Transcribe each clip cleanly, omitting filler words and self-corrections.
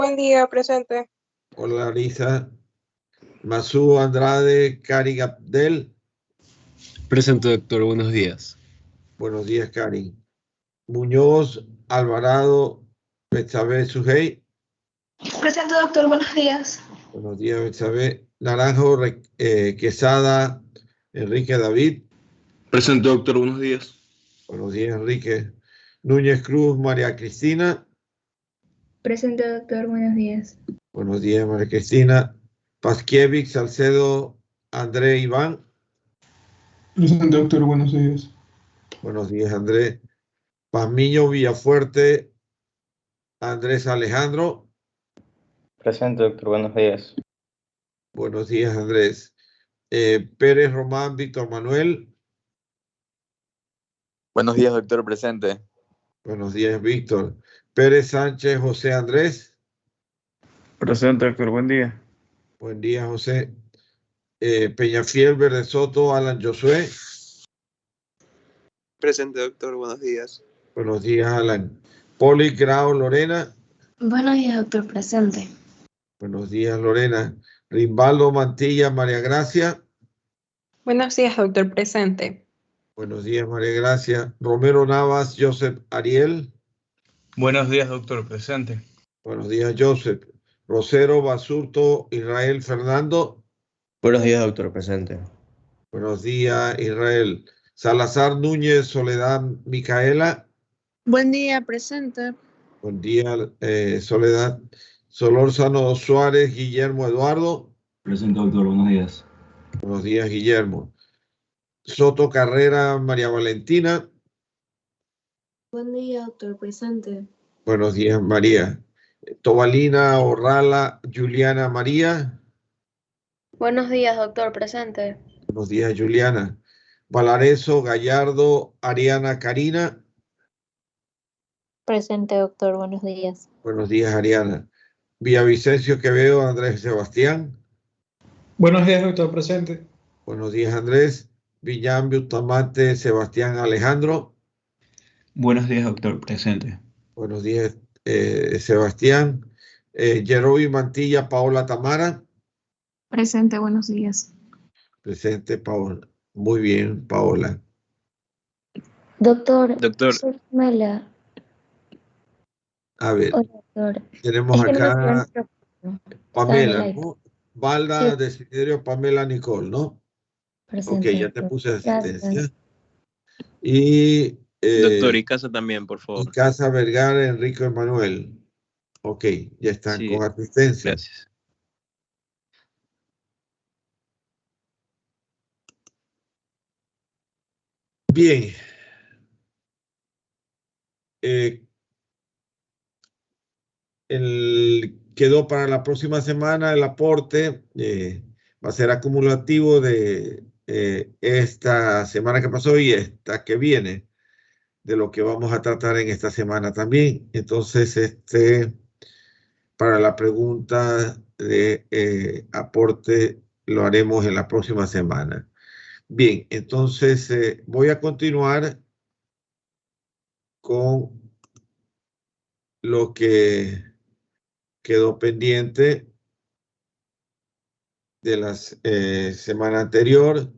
Buen día, presente. Hola, Larisa. Masú Andrade, Karin Abdel. Presente, doctor. Buenos días. Buenos días, Karin. Muñoz Alvarado, Betsabe Sujei. Presente, doctor. Buenos días. Buenos días, Betsabe. Naranjo Quesada, Enrique David. Presente, doctor. Buenos días. Buenos días, Enrique. Núñez Cruz, María Cristina. Presente, doctor. Buenos días. Buenos días, María Cristina. Pasquievich, Salcedo, André Iván. Presente, doctor. Buenos días. Buenos días, André. Pazmiño Villafuerte, Andrés Alejandro. Presente, doctor. Buenos días. Buenos días, Andrés. Pérez Román, Víctor Manuel. Buenos días, doctor. Presente. Buenos días, Víctor. Pérez Sánchez, José Andrés. Presente, doctor. Buen día. Buen día, José. Peñafiel, Verde Soto, Alan Josué. Presente, doctor. Buenos días. Buenos días, Alan. Poli Grau, Lorena. Buenos días, doctor. Presente. Buenos días, Lorena. Rimbaldo Mantilla, María Gracia. Buenos días, doctor, presente. Buenos días, María Gracia. Romero Navas, Joseph Ariel. Buenos días, doctor. Presente. Buenos días, Joseph. Rosero Basurto, Israel Fernando. Buenos días, doctor. Presente. Buenos días, Israel. Salazar Núñez, Soledad Micaela. Buen día, presente. Buen día, Soledad. Solórzano Suárez, Guillermo Eduardo. Presente, doctor. Buenos días. Buenos días, Guillermo. Soto Carrera, María Valentina. Buen día, doctor. Presente. Buenos días, María. Tobalina Orrala, Juliana María. Buenos días, doctor. Presente. Buenos días, Juliana. Valareso Gallardo, Ariana Karina. Presente, doctor. Buenos días. Buenos días, Ariana. Villavicencio Quevedo, Andrés Sebastián. Buenos días, doctor. Presente. Buenos días, Andrés. Villán Bustamante, Sebastián Alejandro. Buenos días, doctor. Presente. Buenos días, Sebastián. Yerobi Mantilla, Paola Tamara. Presente, buenos días. Presente, Paola. Muy bien, Paola. Doctor. Doctor. Mela. A ver, Hola, doctor. tenemos acá Pamela, ¿no? ¿no? Balda, Sí. Desiderio, Pamela, Nicole, ¿no? Presente, Ok, ya te doctor. puse asistencia. Gracias. Y Doctor, y casa también, por favor. y Casa Vergara, Enrico Emanuel. Ok, ya están Sí, con asistencia. gracias. Bien. Quedó para la próxima semana el aporte, va a ser acumulativo de esta semana que pasó y esta que viene, de lo que vamos a tratar en esta semana también. Entonces, para la pregunta de aporte lo haremos en la próxima semana. Bien, entonces voy a continuar con lo que quedó pendiente de la semana anterior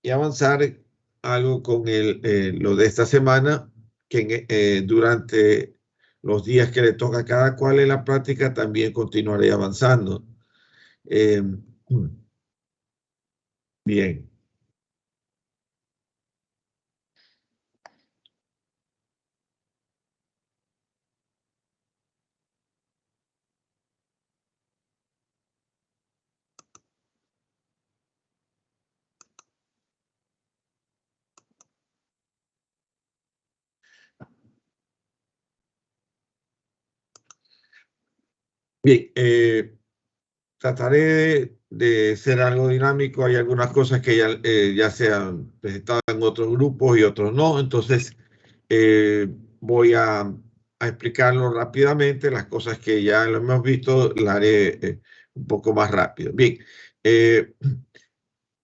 y avanzar algo con lo de esta semana, que durante los días que le toca a cada cual en la práctica también continuaré avanzando. Bien. Bien, trataré de ser algo dinámico. Hay algunas cosas que ya se han presentado en otros grupos y otros no. Entonces, voy a explicarlo rápidamente. Las cosas que ya lo hemos visto, las haré un poco más rápido. Bien,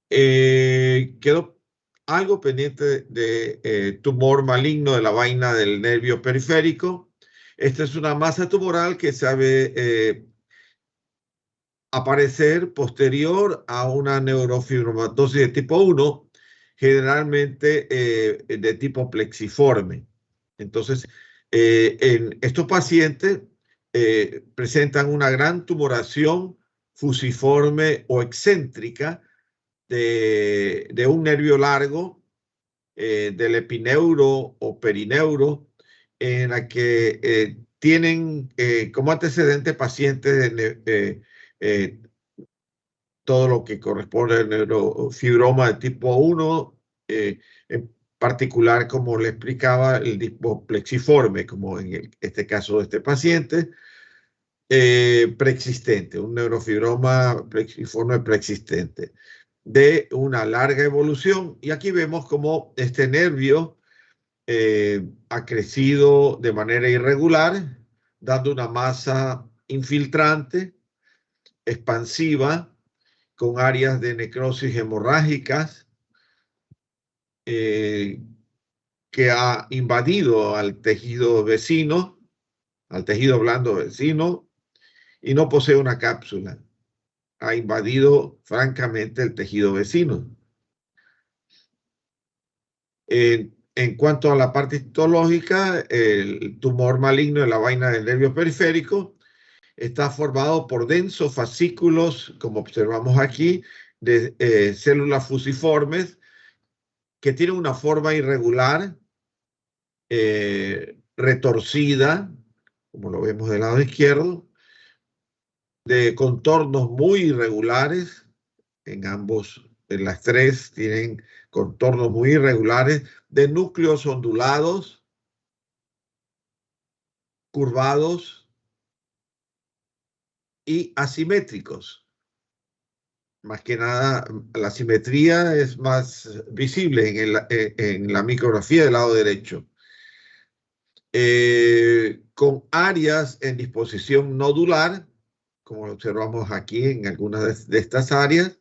quedó algo pendiente de tumor maligno de la vaina del nervio periférico. Esta es una masa tumoral que sabe aparecer posterior a una neurofibromatosis de tipo 1, generalmente de tipo plexiforme. Entonces, en estos pacientes presentan una gran tumoración fusiforme o excéntrica de un nervio largo, del epineuro o perineuro, en la que tienen como antecedente pacientes todo lo que corresponde al neurofibroma de tipo 1, en particular, como le explicaba, el tipo plexiforme, como en este caso de este paciente, preexistente, un neurofibroma plexiforme preexistente, de una larga evolución. Y aquí vemos cómo este nervio ha crecido de manera irregular, dando una masa infiltrante, expansiva, con áreas de necrosis hemorrágicas, que ha invadido al tejido vecino, al tejido blando vecino, y no posee una cápsula. Ha invadido francamente el tejido vecino. En cuanto a la parte histológica, el tumor maligno de la vaina del nervio periférico está formado por densos fascículos, como observamos aquí, de células fusiformes que tienen una forma irregular, retorcida, como lo vemos del lado izquierdo, de contornos muy irregulares. En las tres tienen contornos muy irregulares, de núcleos ondulados, curvados y asimétricos. Más que nada, la simetría es más visible en la micrografía del lado derecho. Con áreas en disposición nodular, como lo observamos aquí en algunas de estas áreas.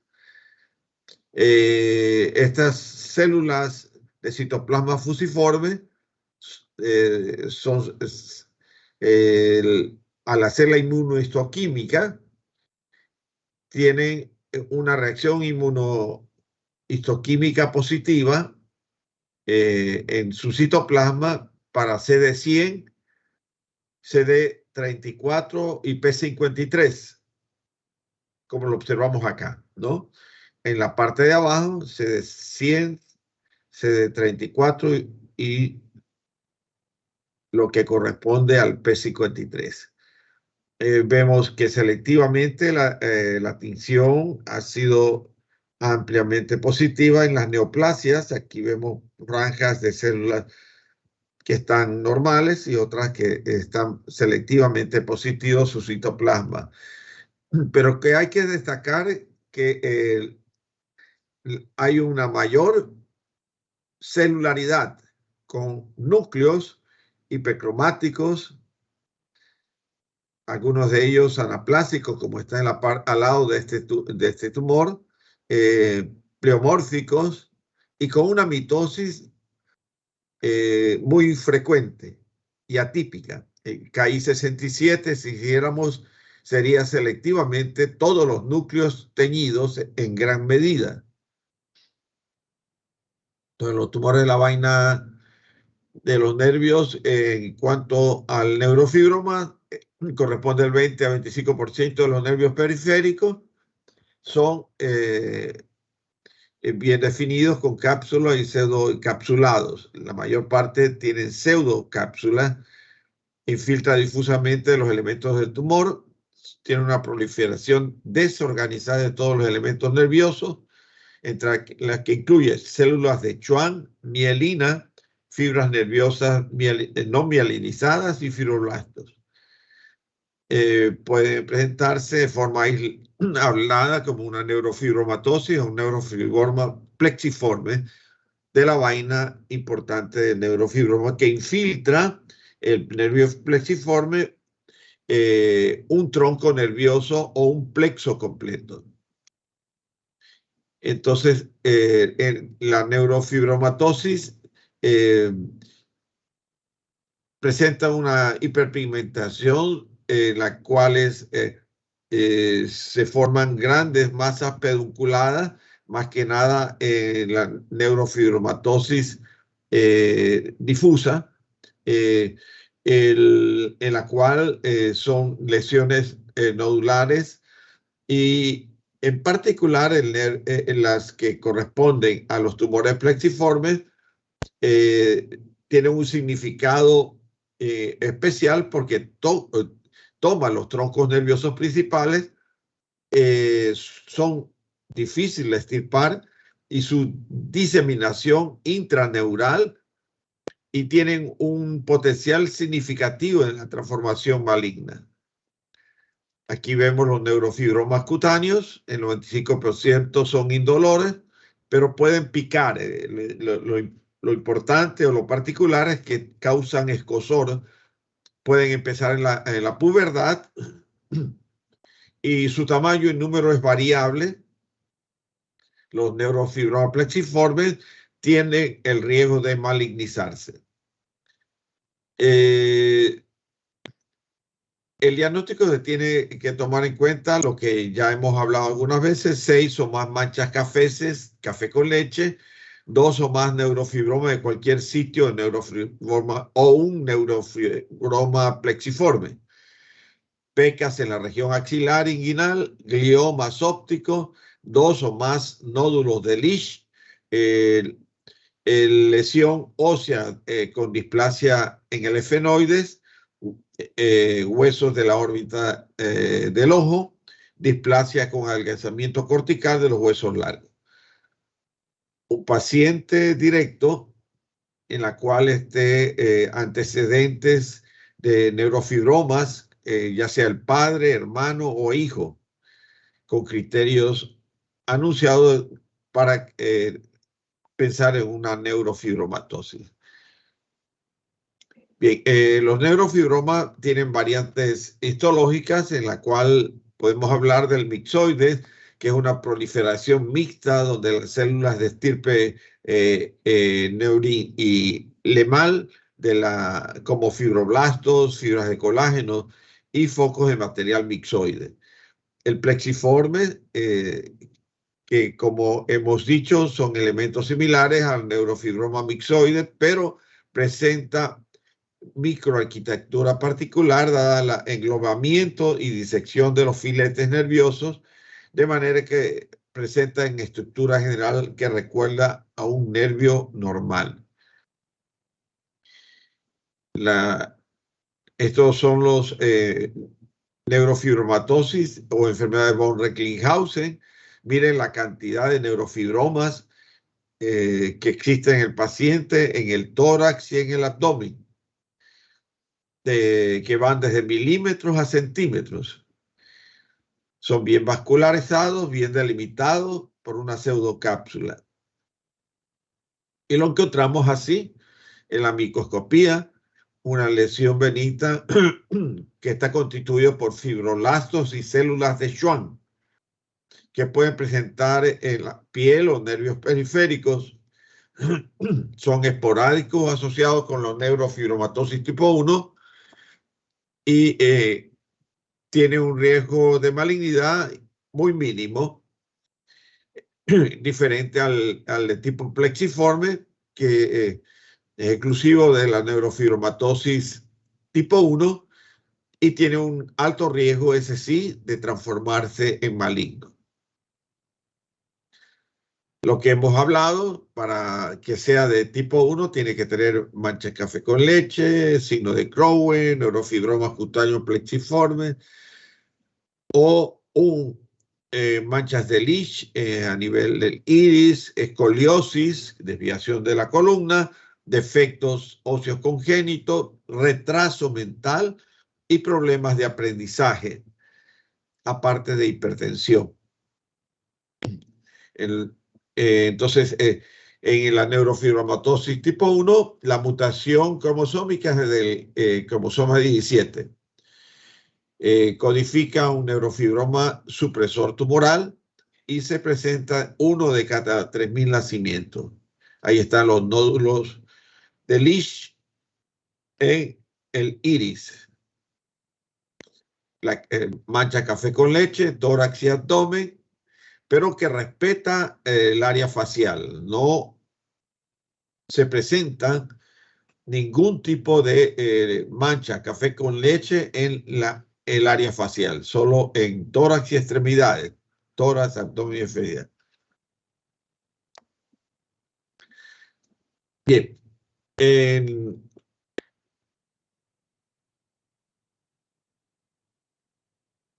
Estas células de citoplasma fusiforme al hacer la inmunohistoquímica, tienen una reacción inmunohistoquímica positiva en su citoplasma para CD100, CD34 y P53, como lo observamos acá, ¿no? En la parte de abajo, CD100, CD34 y lo que corresponde al P53. Vemos que selectivamente la tinción ha sido ampliamente positiva en las neoplasias. Aquí vemos franjas de células que están normales y otras que están selectivamente positivos su citoplasma. Pero que hay que destacar que hay una mayor celularidad con núcleos hipercromáticos, algunos de ellos anaplásicos, como está en la al lado de este tumor, pleomórficos y con una mitosis muy frecuente y atípica. KI67, si hiciéramos, sería selectivamente todos los núcleos teñidos en gran medida. Entonces, los tumores de la vaina de los nervios, en cuanto al neurofibroma, corresponde al 20 a 25% de los nervios periféricos, son bien definidos con cápsulas y pseudoencapsulados. La mayor parte tienen pseudocápsulas, infiltra difusamente los elementos del tumor, tiene una proliferación desorganizada de todos los elementos nerviosos, entre las que incluye células de Schwann, mielina, fibras nerviosas no mielinizadas y fibroblastos. Puede presentarse de forma aislada como una neurofibromatosis o un neurofibroma plexiforme de la vaina importante del neurofibroma que infiltra el nervio plexiforme, un tronco nervioso o un plexo completo. Entonces, la neurofibromatosis presenta una hiperpigmentación en la cual se forman grandes masas pedunculadas, más que nada en la neurofibromatosis difusa, en la cual son lesiones nodulares y en particular en las que corresponden a los tumores plexiformes, tienen un significado especial porque toma los troncos nerviosos principales, son difíciles de extirpar y su diseminación intraneural y tienen un potencial significativo en la transformación maligna. Aquí vemos los neurofibromas cutáneos, el 95% son indolores, pero pueden picar. Lo importante o lo particular es que causan escozor. Pueden empezar en la pubertad y su tamaño y número es variable. Los neurofibromas plexiformes tienen el riesgo de malignizarse. El diagnóstico se tiene que tomar en cuenta lo que ya hemos hablado algunas veces: 6 o más manchas caféces, café con leche, 2 o más neurofibromas de cualquier sitio de neurofibroma o un neurofibroma plexiforme, pecas en la región axilar inguinal, gliomas ópticos, 2 o más nódulos de Lisch, lesión ósea con displasia en el efenoides, huesos de la órbita del ojo, displasia con adelgazamiento cortical de los huesos largos. Un paciente directo en la cual esté antecedentes de neurofibromas, ya sea el padre, hermano o hijo, con criterios anunciados para pensar en una neurofibromatosis. Bien, los neurofibromas tienen variantes histológicas en la cual podemos hablar del mixoide, que es una proliferación mixta donde las células de estirpe neurin y lemal, como fibroblastos, fibras de colágeno y focos de material mixoide. El plexiforme, que como hemos dicho son elementos similares al neurofibroma mixoide, pero presenta microarquitectura particular dada el englobamiento y disección de los filetes nerviosos, de manera que presenta en estructura general que recuerda a un nervio normal. Estos son los neurofibromatosis o enfermedad de von Recklinghausen. Miren la cantidad de neurofibromas que existen en el paciente, en el tórax y en el abdomen, que van desde milímetros a centímetros. Son bien vascularizados, bien delimitados por una pseudocápsula. Y lo encontramos así en la microscopía, una lesión benigna que está constituida por fibroblastos y células de Schwann, que pueden presentar en la piel o nervios periféricos. Son esporádicos asociados con los neurofibromatosis tipo 1 y tienen un riesgo de malignidad muy mínimo, diferente al de tipo plexiforme, que es exclusivo de la neurofibromatosis tipo 1 y tiene un alto riesgo, ese sí, de transformarse en maligno. Lo que hemos hablado, para que sea de tipo 1, tiene que tener manchas café con leche, signo de Crowe, neurofibromas cutáneos plexiformes o manchas de Lisch a nivel del iris, escoliosis, desviación de la columna, defectos óseos congénitos, retraso mental y problemas de aprendizaje, aparte de hipertensión. Entonces, en la neurofibromatosis tipo 1, la mutación cromosómica es del cromosoma 17. Codifica un neurofibroma supresor tumoral y se presenta 1 de cada 3.000 nacimientos. Ahí están los nódulos de Lisch en el iris. Mancha café con leche, tórax y abdomen, pero que respeta el área facial. No se presenta ningún tipo de mancha café con leche en el área facial, solo en tórax y extremidades, tórax, abdomen y extremidades. Bien.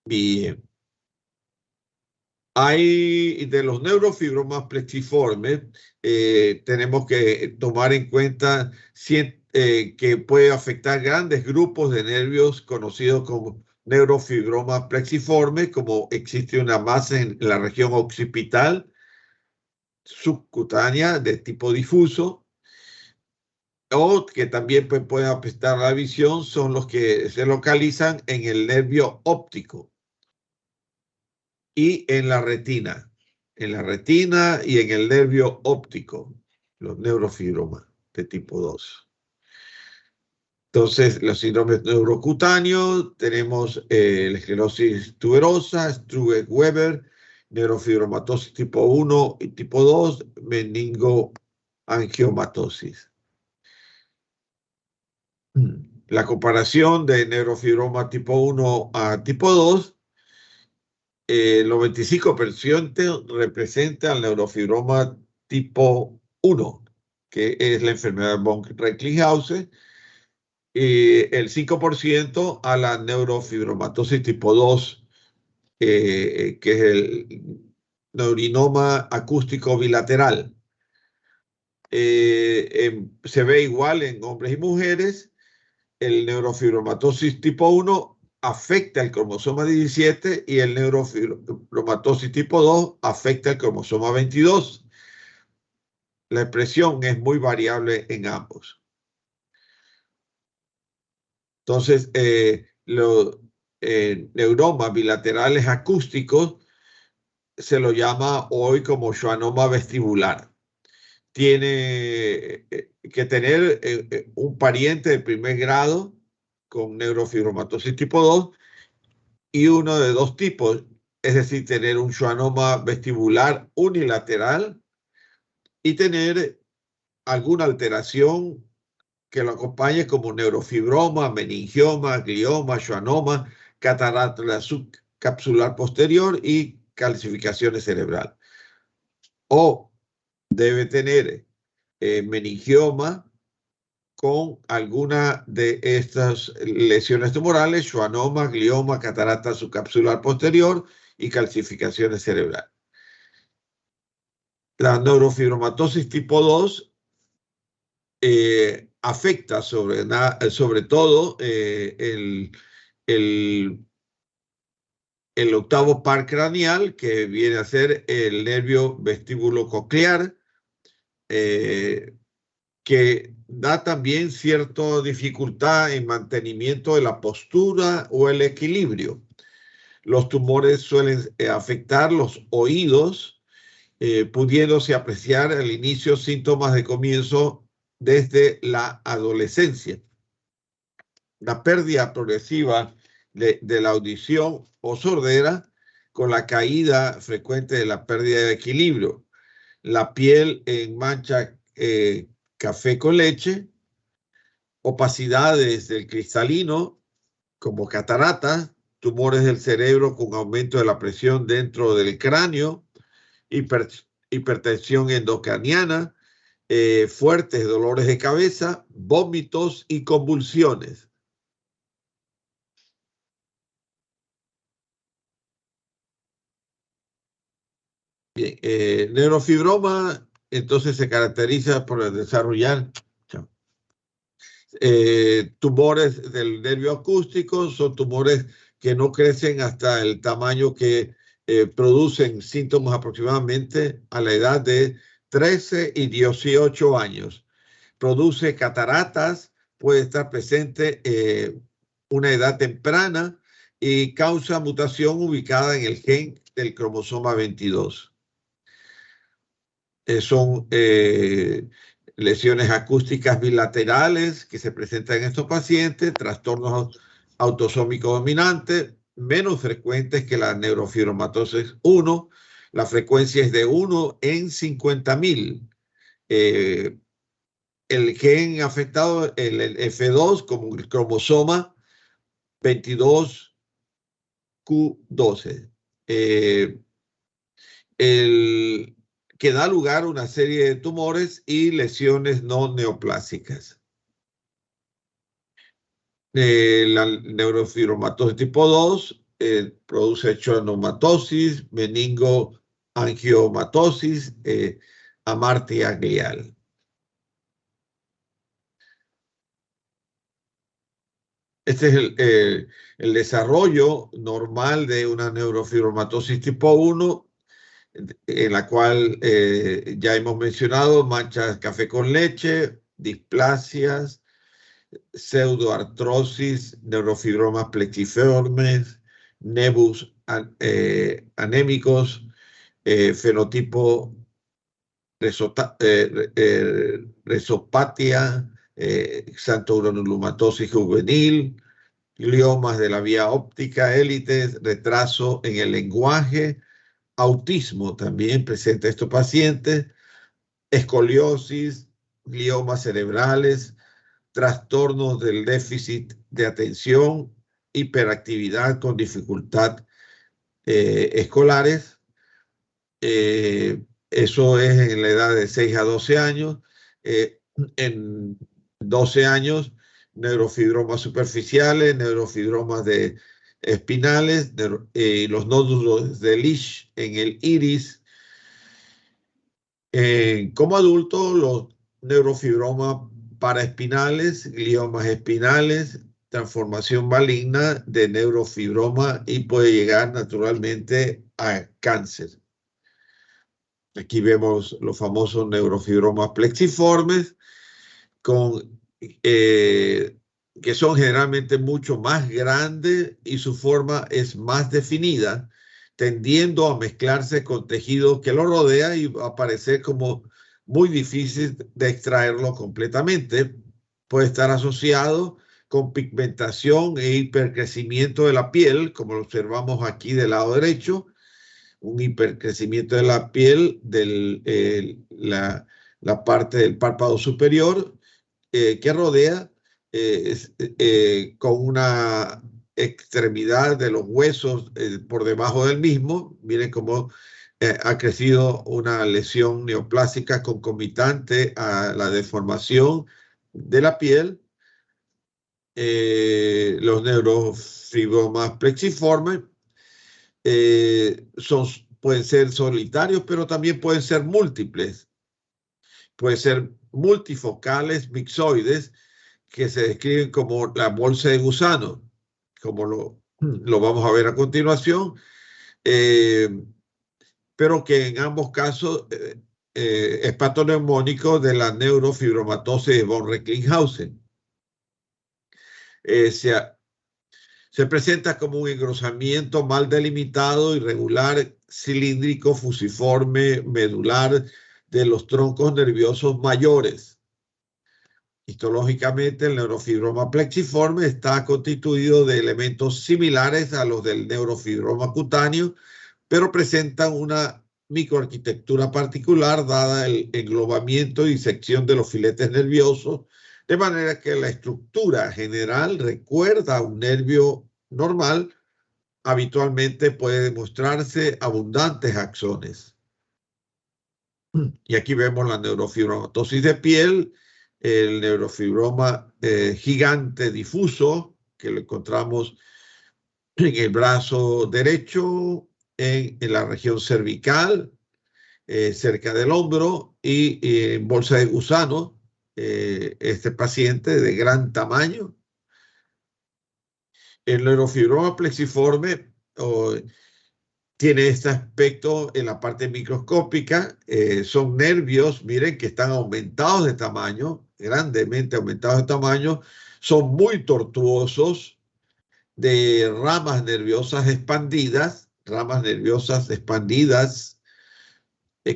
Bien. Hay de los neurofibromas plexiformes, tenemos que tomar en cuenta que puede afectar grandes grupos de nervios conocidos como neurofibromas plexiformes, como existe una masa en la región occipital, subcutánea de tipo difuso, o que también pueden afectar la visión, son los que se localizan en el nervio óptico y en la retina y en el nervio óptico, los neurofibromas de tipo 2. Entonces, los síndromes neurocutáneos, tenemos la esclerosis tuberosa, Sturge-Weber, neurofibromatosis tipo 1 y tipo 2, meningoangiomatosis. La comparación de neurofibroma tipo 1 a tipo 2, los 25% representan el neurofibroma tipo 1, que es la enfermedad von Recklinghausen, y el 5% a la neurofibromatosis tipo 2, que es el neurinoma acústico bilateral. Se ve igual en hombres y mujeres. El neurofibromatosis tipo 1 afecta el cromosoma 17 y el neurofibromatosis tipo 2 afecta el cromosoma 22. La expresión es muy variable en ambos. Entonces, los neuromas bilaterales acústicos se lo llama hoy como schwannoma vestibular. Tiene que tener un pariente de primer grado con neurofibromatosis tipo 2 y uno de dos tipos, es decir, tener un schwannoma vestibular unilateral y tener alguna alteración que lo acompañe como neurofibroma, meningioma, glioma, schwannoma, catarata subcapsular posterior y calcificaciones cerebrales. O debe tener meningioma con alguna de estas lesiones tumorales, schwannoma, glioma, catarata subcapsular posterior y calcificaciones cerebrales. La neurofibromatosis tipo 2 afecta sobre todo el octavo par craneal, que viene a ser el nervio vestíbulo coclear, que da también cierta dificultad en mantenimiento de la postura o el equilibrio. Los tumores suelen afectar los oídos, pudiéndose apreciar al inicio síntomas de comienzo desde la adolescencia. La pérdida progresiva de la audición o sordera con la caída frecuente de la pérdida de equilibrio. La piel en mancha café con leche, opacidades del cristalino como cataratas, tumores del cerebro con aumento de la presión dentro del cráneo, hipertensión endocraniana, fuertes dolores de cabeza, vómitos y convulsiones. Bien, neurofibroma entonces se caracteriza por desarrollar tumores del nervio acústico. Son tumores que no crecen hasta el tamaño que producen síntomas aproximadamente a la edad de 13 y 18 años. Produce cataratas, puede estar presente una edad temprana y causa mutación ubicada en el gen del cromosoma 22. lesiones acústicas bilaterales que se presentan en estos pacientes, trastornos autosómicos dominantes, menos frecuentes que la neurofibromatosis 1. La frecuencia es de 1 en 50.000. El gen afectado, el F2, como el cromosoma 22q12. Que da lugar a una serie de tumores y lesiones no neoplásicas. La neurofibromatosis tipo 2 produce schwannomatosis, meningoangiomatosis, amartia glial. Este es el desarrollo normal de una neurofibromatosis tipo 1, en la cual ya hemos mencionado manchas café con leche, displasias, pseudoartrosis, neurofibromas plexiformes, nebus anémicos, fenotipo resopatia, xantogranulomatosis juvenil, gliomas de la vía óptica, élites, retraso en el lenguaje, autismo también presenta estos pacientes, escoliosis, gliomas cerebrales, trastornos del déficit de atención, hiperactividad con dificultad escolares. Eso es en la edad de 6 a 12 años. En 12 años, neurofibromas superficiales, neurofibromas espinales, los nódulos de Lesch en el iris. Como adulto, los neurofibromas paraespinales, gliomas espinales, transformación maligna de neurofibroma y puede llegar naturalmente a cáncer. Aquí vemos los famosos neurofibromas plexiformes, que son generalmente mucho más grandes y su forma es más definida, tendiendo a mezclarse con tejido que lo rodea y a parecer como muy difícil de extraerlo completamente. Puede estar asociado con pigmentación e hipercrecimiento de la piel, como lo observamos aquí del lado derecho, un hipercrecimiento de la piel de la parte del párpado superior que rodea con una extremidad de los huesos por debajo del mismo. Miren cómo ha crecido una lesión neoplásica concomitante a la deformación de la piel. Los neurofibromas plexiformes pueden ser solitarios, pero también pueden ser múltiples. Pueden ser multifocales mixoides, que se describen como la bolsa de gusano, como lo vamos a ver a continuación, pero que en ambos casos es patoneumónico de la neurofibromatosis de von Recklinghausen. Se presenta como un engrosamiento mal delimitado, irregular, cilíndrico, fusiforme, medular de los troncos nerviosos mayores. Histológicamente, el neurofibroma plexiforme está constituido de elementos similares a los del neurofibroma cutáneo, pero presentan una microarquitectura particular dada el englobamiento y sección de los filetes nerviosos, de manera que la estructura general recuerda a un nervio normal. Habitualmente puede demostrarse abundantes axones. Y aquí vemos la neurofibromatosis de piel, el neurofibroma gigante difuso, que lo encontramos en el brazo derecho, en la región cervical, cerca del hombro, y en bolsa de gusano. Este paciente de gran tamaño. El neurofibroma plexiforme tiene este aspecto en la parte microscópica. Son nervios, miren, que están aumentados de tamaño, grandemente aumentados de tamaño. Son muy tortuosos, de ramas nerviosas expandidas,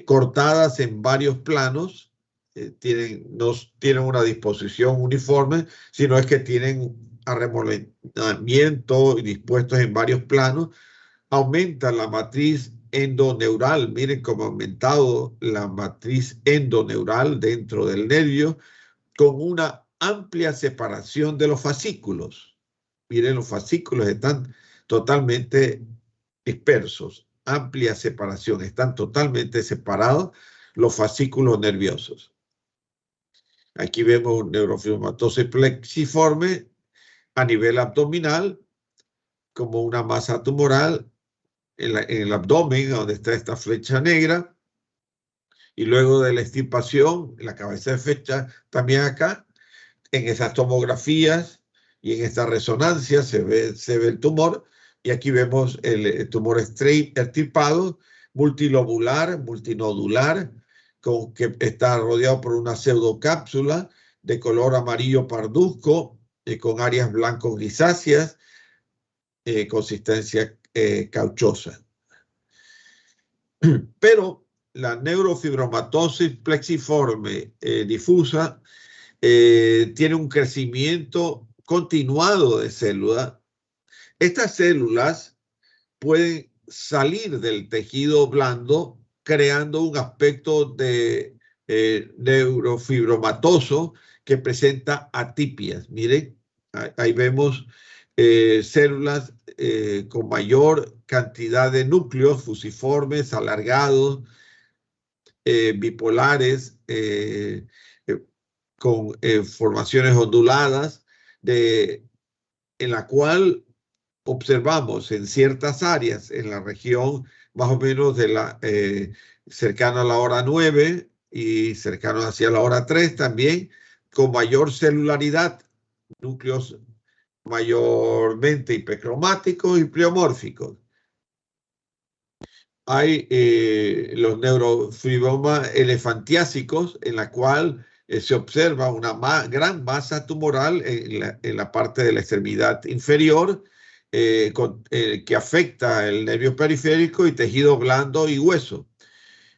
cortadas en varios planos, no tienen una disposición uniforme, sino es que tienen arremolamiento y dispuestos en varios planos. Aumenta la matriz endoneural. Miren cómo ha aumentado la matriz endoneural dentro del nervio con una amplia separación de los fascículos. Miren, los fascículos están totalmente dispersos. Amplia separación. Están totalmente separados los fascículos nerviosos. Aquí vemos neurofibromatosis plexiforme a nivel abdominal como una masa tumoral en el abdomen, donde está esta flecha negra, y luego de la extirpación, la cabeza de flecha también acá, en esas tomografías y en esta resonancia se ve el tumor, y aquí vemos el tumor extirpado, multilobular, multinodular, que está rodeado por una pseudocápsula de color amarillo parduzco, con áreas blanco grisáceas, consistencia cauchosa. Pero la neurofibromatosis plexiforme difusa tiene un crecimiento continuado de células. Estas células pueden salir del tejido blando creando un aspecto de neurofibromatoso que presenta atipias. Miren, ahí vemos células con mayor cantidad de núcleos fusiformes, alargados, bipolares, con formaciones onduladas, en la cual observamos en ciertas áreas, en la región más o menos de cercano a la hora 9 y cercano hacia la hora 3 también, con mayor celularidad, núcleos mayormente hipercromáticos y pleomórficos. Hay los neurofibromas elefantiásicos, en la cual se observa una gran masa tumoral en la parte de la extremidad inferior, que afecta el nervio periférico y tejido blando y hueso.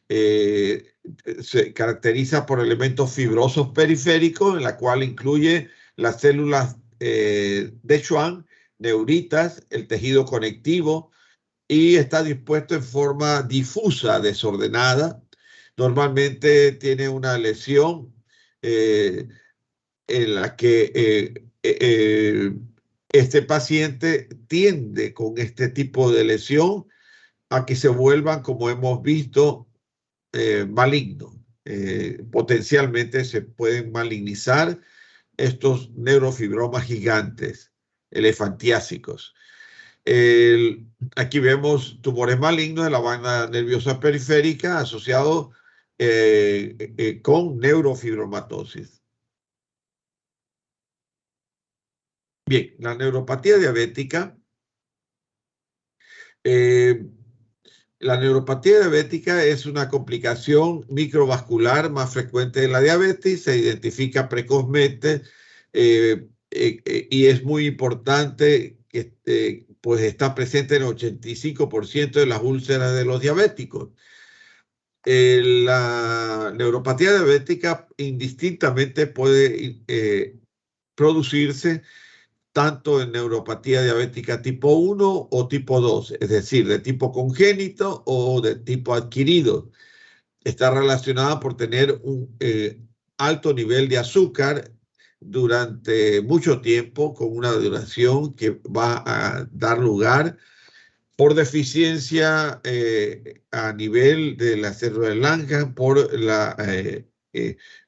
Se caracteriza por elementos fibrosos periféricos, en la cual incluye las células de Schwann, neuritas, el tejido conectivo, y está dispuesto en forma difusa, desordenada. Normalmente tiene una lesión en la que este paciente tiende con este tipo de lesión a que se vuelvan, como hemos visto, malignos. Potencialmente se pueden malignizar estos neurofibromas gigantes, elefantiásicos. Aquí vemos tumores malignos de la banda nerviosa periférica asociados con neurofibromatosis. Bien, la neuropatía diabética. La neuropatía diabética es una complicación microvascular más frecuente de la diabetes, se identifica precozmente y es muy importante que pues está presente en el 85% de las úlceras de los diabéticos. La neuropatía diabética indistintamente puede producirse tanto en neuropatía diabética tipo 1 o tipo 2, es decir, de tipo congénito o de tipo adquirido. Está relacionada por tener un alto nivel de azúcar durante mucho tiempo, con una duración que va a dar lugar por deficiencia a nivel de la célula de Langhans, por la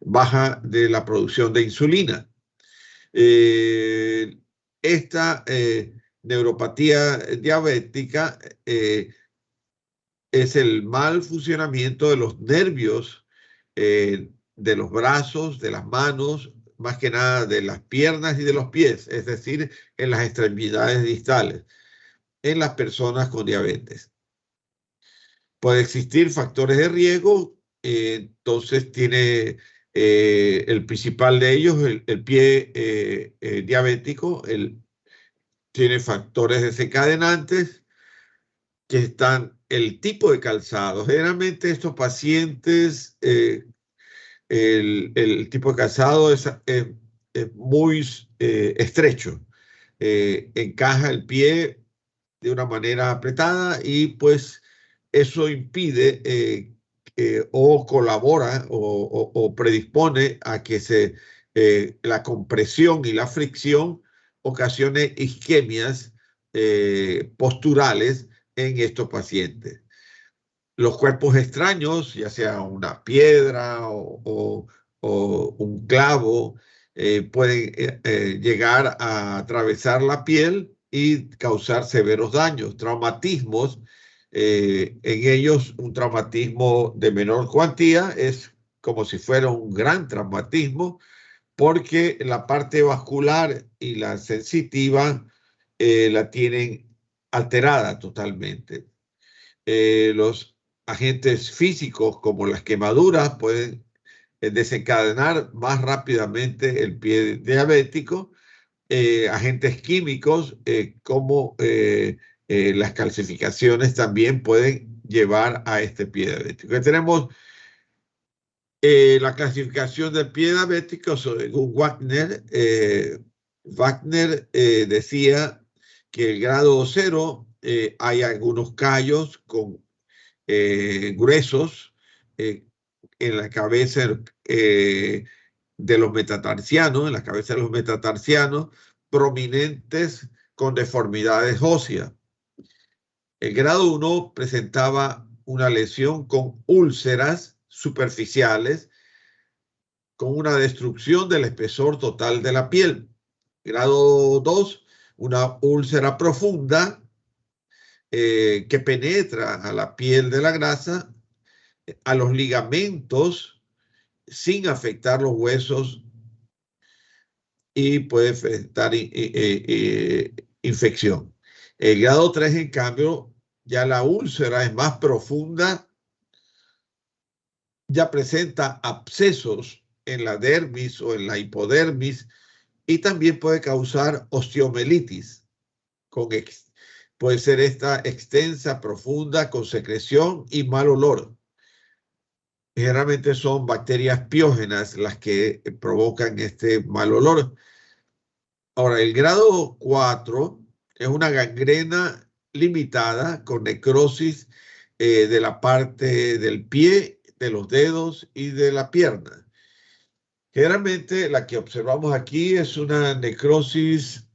baja de la producción de insulina. Esta neuropatía diabética es el mal funcionamiento de los nervios de los brazos, de las manos, más que nada de las piernas y de los pies, es decir, en las extremidades distales, en las personas con diabetes. Puede existir factores de riesgo, entonces tiene el principal de ellos, el pie diabético, tiene factores desencadenantes que están el tipo de calzado. Generalmente estos pacientes el tipo de calzado es muy estrecho. Encaja el pie de una manera apretada y pues eso impide o colabora o predispone a que la compresión y la fricción ocasione isquemias posturales en estos pacientes. Los cuerpos extraños, ya sea una piedra o un clavo, pueden llegar a atravesar la piel y causar severos daños, traumatismos. En ellos, un traumatismo de menor cuantía es como si fuera un gran traumatismo, porque la parte vascular y la sensitiva la tienen alterada totalmente. Los agentes físicos como las quemaduras pueden desencadenar más rápidamente el pie diabético. Agentes químicos como las calcificaciones también pueden llevar a este pie diabético. Tenemos la clasificación del pie diabético según Wagner. Wagner decía que el grado 0 hay algunos callos con gruesos en la cabeza de los metatarsianos, en la cabeza de los metatarsianos, prominentes con deformidades óseas. El grado 1 presentaba una lesión con úlceras superficiales, con una destrucción del espesor total de la piel. Grado 2, una úlcera profunda que penetra a la piel de la grasa, a los ligamentos, sin afectar los huesos y puede afectar infección. El grado 3, en cambio, ya la úlcera es más profunda, ya presenta abscesos en la dermis o en la hipodermis y también puede causar osteomelitis. Puede ser esta extensa, profunda, con secreción y mal olor. Generalmente son bacterias piógenas las que provocan este mal olor. Ahora, el grado 4 es una gangrena limitada con necrosis de la parte del pie, de los dedos y de la pierna. Generalmente la que observamos aquí es una necrosis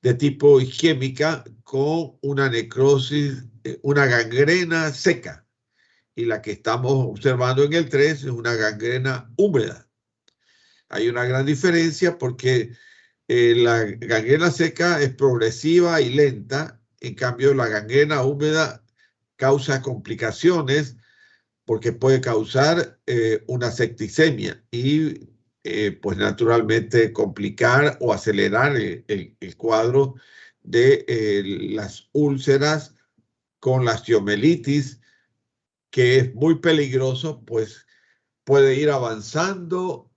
de tipo isquémica con una necrosis, una gangrena seca. Y la que estamos observando en el 3 es una gangrena húmeda. Hay una gran diferencia porque la gangrena seca es progresiva y lenta. En cambio, la gangrena húmeda causa complicaciones porque puede causar una septicemia y pues naturalmente complicar o acelerar el cuadro de las úlceras con la osteomelitis, que es muy peligroso, pues puede ir avanzando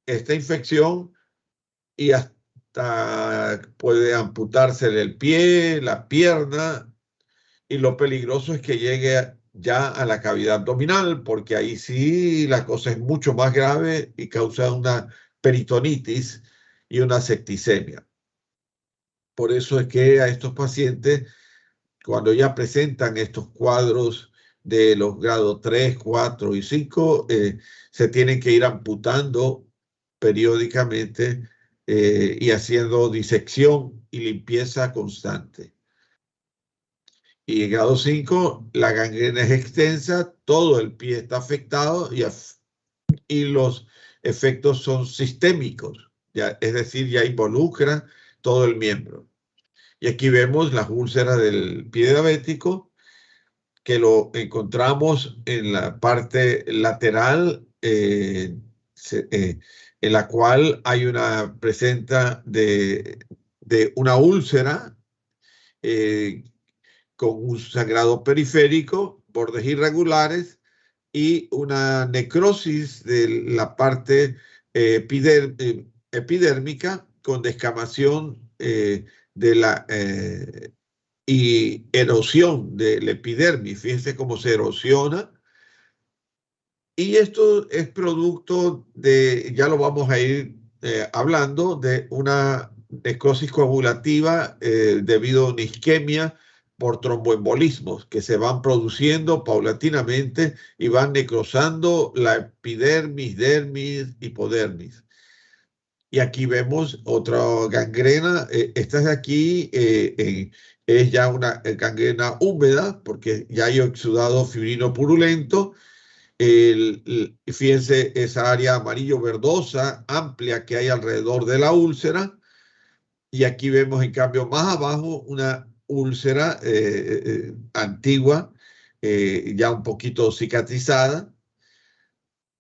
esta infección y hasta puede amputarse el pie, la pierna, y lo peligroso es que llegue ya a la cavidad abdominal, porque ahí sí la cosa es mucho más grave y causa una peritonitis y una septicemia. Por eso es que a estos pacientes, cuando ya presentan estos cuadros de los grados 3, 4 y 5, se tienen que ir amputando periódicamente y haciendo disección y limpieza constante. Y en grado 5, la gangrena es extensa, todo el pie está afectado y los efectos son sistémicos, ya, es decir, ya involucra todo el miembro. Y aquí vemos las úlceras del pie diabético, que lo encontramos en la parte lateral, en la cual hay una presencia de una úlcera con un sangrado periférico, bordes irregulares y una necrosis de la parte epidérmica con descamación y erosión de la epidermis. Fíjense cómo se erosiona Y esto es producto de, ya lo vamos a ir hablando, de una necrosis coagulativa debido a una isquemia por tromboembolismos que se van produciendo paulatinamente y van necrosando la epidermis, dermis, hipodermis. Y aquí vemos otra gangrena. Esta de aquí es ya una gangrena húmeda porque ya hay exudado fibrino purulento. Fíjense esa área amarillo verdosa amplia que hay alrededor de la úlcera. Y aquí vemos en cambio más abajo una úlcera antigua, ya un poquito cicatrizada.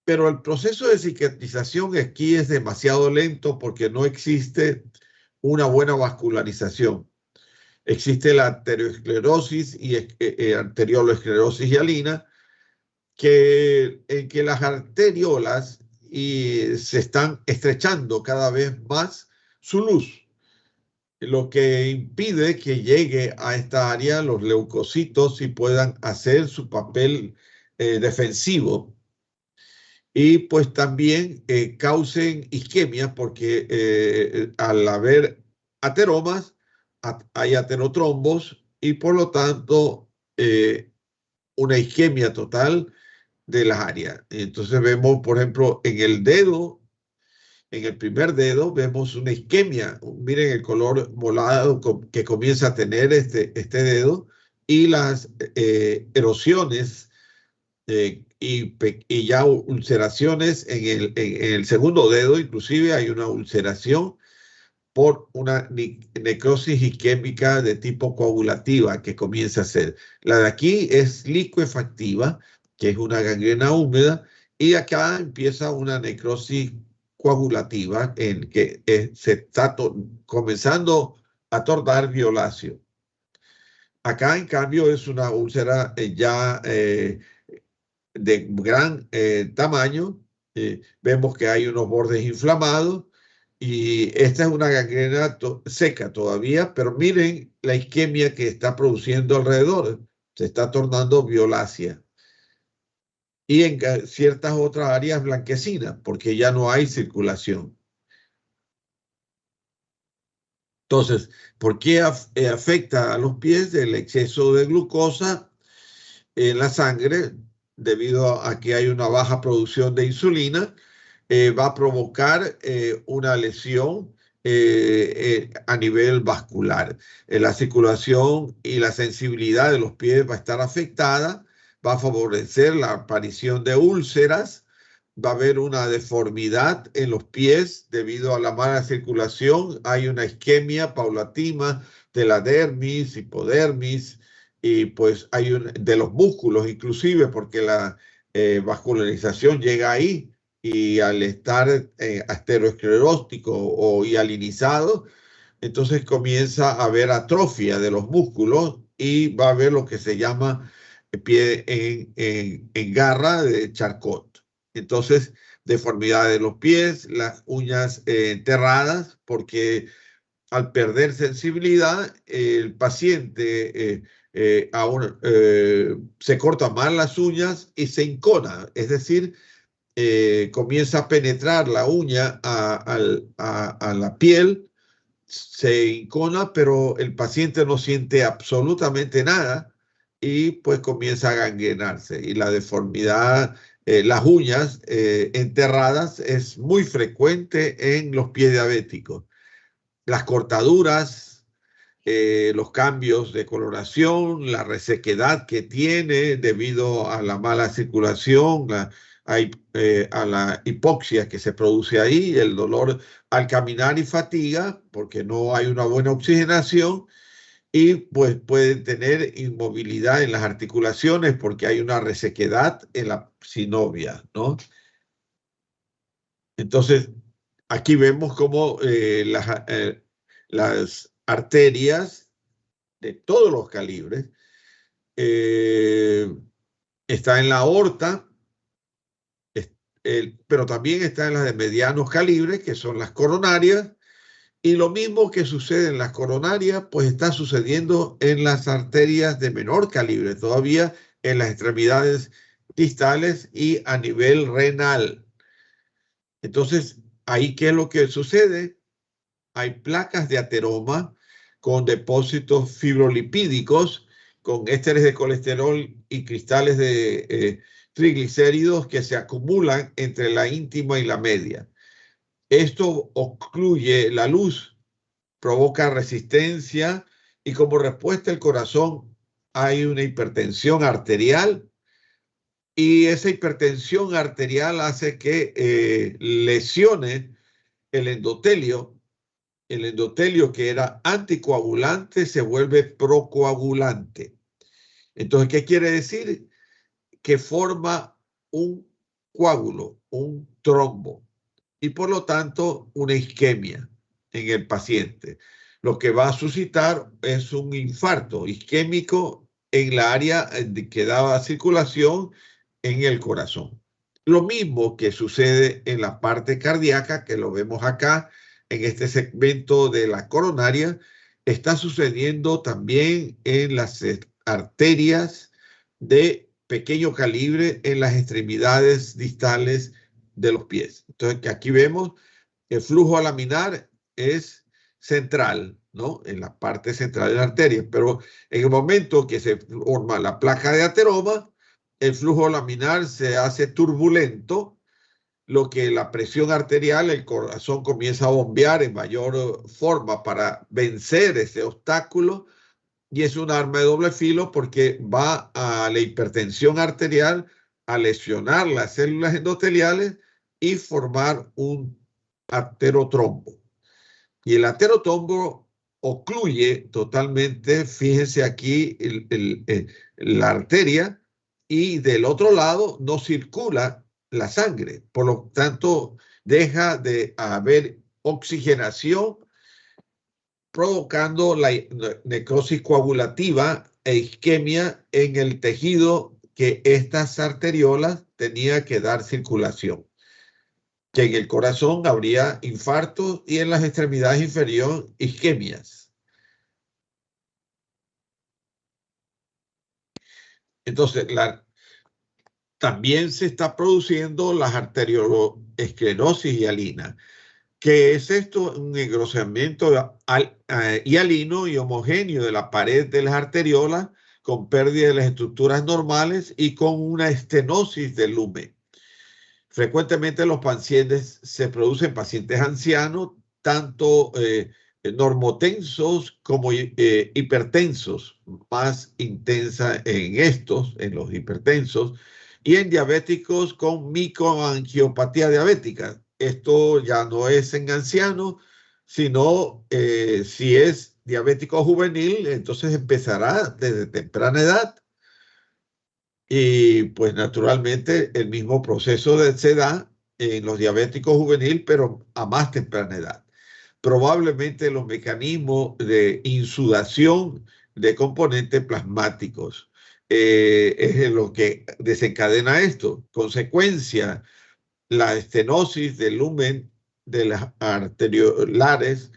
Pero el proceso de cicatrización aquí es demasiado lento porque no existe una buena vascularización. Existe la arteriosclerosis y arteriolosclerosis hialina, en que las arteriolas se están estrechando cada vez más su luz, lo que impide que llegue a esta área los leucocitos y puedan hacer su papel defensivo. Y pues también causen isquemia porque al haber ateromas hay aterotrombos y por lo tanto una isquemia total de las áreas. Entonces vemos, por ejemplo, en el dedo, en el primer dedo, vemos una isquemia. Miren el color morado que comienza a tener este dedo y las erosiones y ya ulceraciones en el segundo dedo. Inclusive hay una ulceración por una necrosis isquémica de tipo coagulativa que comienza a ser. La de aquí es licuefactiva, que es una gangrena húmeda, y acá empieza una necrosis coagulativa en que se está comenzando a tornar violáceo. Acá, en cambio, es una úlcera ya de gran tamaño. Vemos que hay unos bordes inflamados y esta es una gangrena seca todavía, pero miren la isquemia que está produciendo alrededor. Se está tornando violácea. Y en ciertas otras áreas blanquecinas, porque ya no hay circulación. Entonces, ¿por qué afecta a los pies? El exceso de glucosa en la sangre, debido a que hay una baja producción de insulina, va a provocar una lesión a nivel vascular. La circulación y la sensibilidad de los pies va a estar afectada, va a favorecer la aparición de úlceras, va a haber una deformidad en los pies debido a la mala circulación. Hay una isquemia paulatina de la dermis, hipodermis, y pues hay de los músculos inclusive, porque la vascularización llega ahí, y al estar aterosclerótico o hialinizado, entonces comienza a haber atrofia de los músculos y va a haber lo que se llama pie en garra de Charcot. Entonces, deformidad de los pies, las uñas enterradas, porque al perder sensibilidad, el paciente se corta mal las uñas y se encona, es decir, comienza a penetrar la uña a la piel, se encona, pero el paciente no siente absolutamente nada y pues comienza a gangrenarse. Y la deformidad, las uñas enterradas es muy frecuente en los pies diabéticos. Las cortaduras, los cambios de coloración, la resequedad que tiene debido a la mala circulación, a la hipoxia que se produce ahí, el dolor al caminar y fatiga porque no hay una buena oxigenación, y pues pueden tener inmovilidad en las articulaciones porque hay una resequedad en la sinovia, ¿no? Entonces, aquí vemos cómo las arterias de todos los calibres está en la aorta, pero también está en las de medianos calibres, que son las coronarias, y lo mismo que sucede en las coronarias, pues está sucediendo en las arterias de menor calibre, todavía en las extremidades distales y a nivel renal. Entonces, ahí, ¿qué es lo que sucede? Hay placas de ateroma con depósitos fibrolipídicos, con ésteres de colesterol y cristales de triglicéridos que se acumulan entre la íntima y la media. Esto ocluye la luz, provoca resistencia y como respuesta el corazón hay una hipertensión arterial y esa hipertensión arterial hace que lesione el endotelio. El endotelio que era anticoagulante se vuelve procoagulante. Entonces, ¿qué quiere decir? Que forma un coágulo, un trombo y por lo tanto una isquemia en el paciente. Lo que va a suscitar es un infarto isquémico en la área que daba circulación en el corazón. Lo mismo que sucede en la parte cardíaca, que lo vemos acá en este segmento de la coronaria, está sucediendo también en las arterias de pequeño calibre en las extremidades distales de los pies. Entonces, que aquí vemos el flujo laminar es central, ¿no? En la parte central de la arteria, pero en el momento que se forma la placa de ateroma, el flujo laminar se hace turbulento, lo que la presión arterial, el corazón comienza a bombear en mayor forma para vencer ese obstáculo y es un arma de doble filo porque va a la hipertensión arterial a lesionar las células endoteliales y formar un aterotrombo. Y el aterotrombo ocluye totalmente, fíjense aquí, la arteria y del otro lado no circula la sangre. Por lo tanto, deja de haber oxigenación, provocando la necrosis coagulativa e isquemia en el tejido que estas arteriolas tenía que dar circulación. Que en el corazón habría infartos y en las extremidades inferiores isquemias. Entonces, también se está produciendo las arteriosclerosis hialina. ¿Qué es esto? Un engrosamiento hialino y homogéneo de la pared de las arteriolas con pérdida de las estructuras normales y con una estenosis del lumen. Frecuentemente los pacientes se producen pacientes ancianos, tanto normotensos como hipertensos, más intensa en los hipertensos, y en diabéticos con microangiopatía diabética. Esto ya no es en ancianos, sino si es diabético juvenil, entonces empezará desde temprana edad. Y pues naturalmente el mismo proceso se da en los diabéticos juveniles, pero a más temprana edad. Probablemente los mecanismos de insudación de componentes plasmáticos es lo que desencadena esto. Consecuencia, la estenosis del lumen de las arteriolares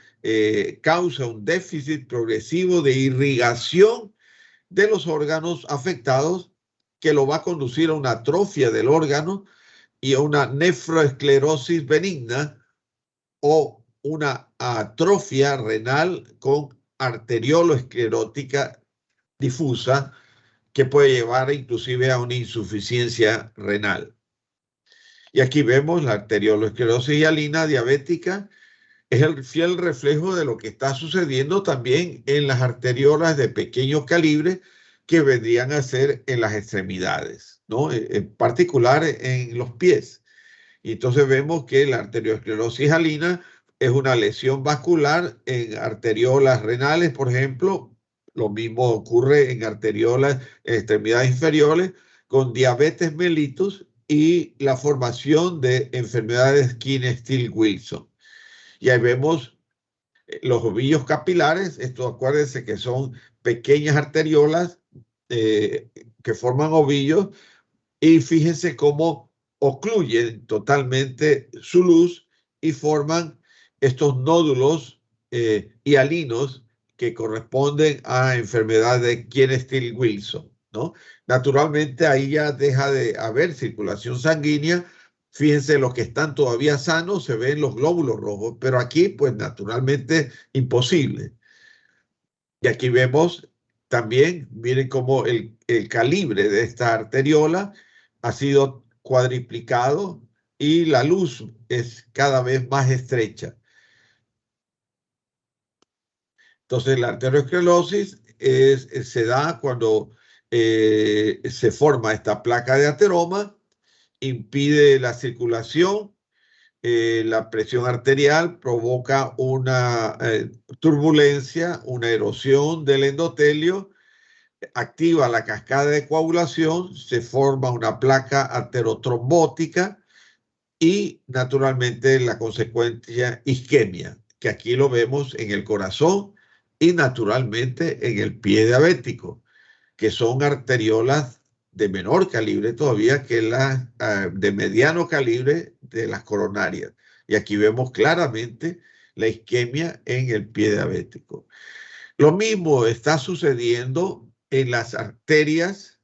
causa un déficit progresivo de irrigación de los órganos afectados que lo va a conducir a una atrofia del órgano y a una nefroesclerosis benigna o una atrofia renal con arterioloesclerótica difusa que puede llevar inclusive a una insuficiencia renal. Y aquí vemos la arterioloesclerosis hialina diabética, es el fiel reflejo de lo que está sucediendo también en las arteriolas de pequeño calibre que vendrían a ser en las extremidades, ¿no? En particular en los pies. Y entonces vemos que la arteriosclerosis hialina es una lesión vascular en arteriolas renales, por ejemplo. Lo mismo ocurre en arteriolas en extremidades inferiores con diabetes mellitus y la formación de enfermedades Skinner-Steel-Wilson. Y ahí vemos los ovillos capilares. Esto, acuérdense que son pequeñas arteriolas que forman ovillos y fíjense cómo ocluyen totalmente su luz y forman estos nódulos hialinos que corresponden a enfermedad de Skinner-Steel-Wilson. ¿no? Naturalmente ahí ya deja de haber circulación sanguínea. Fíjense, los que están todavía sanos se ven los glóbulos rojos, pero aquí pues naturalmente imposible. Y aquí vemos también, miren cómo el calibre de esta arteriola ha sido cuadriplicado y la luz es cada vez más estrecha. Entonces la arteriosclerosis se da cuando se forma esta placa de ateroma, impide la circulación, la presión arterial, provoca una turbulencia, una erosión del endotelio, activa la cascada de coagulación, se forma una placa aterotrombótica y naturalmente la consecuencia isquemia, que aquí lo vemos en el corazón y naturalmente en el pie diabético, que son arteriolas de menor calibre todavía que las de mediano calibre de las coronarias. Y aquí vemos claramente la isquemia en el pie diabético. Lo mismo está sucediendo en las arterias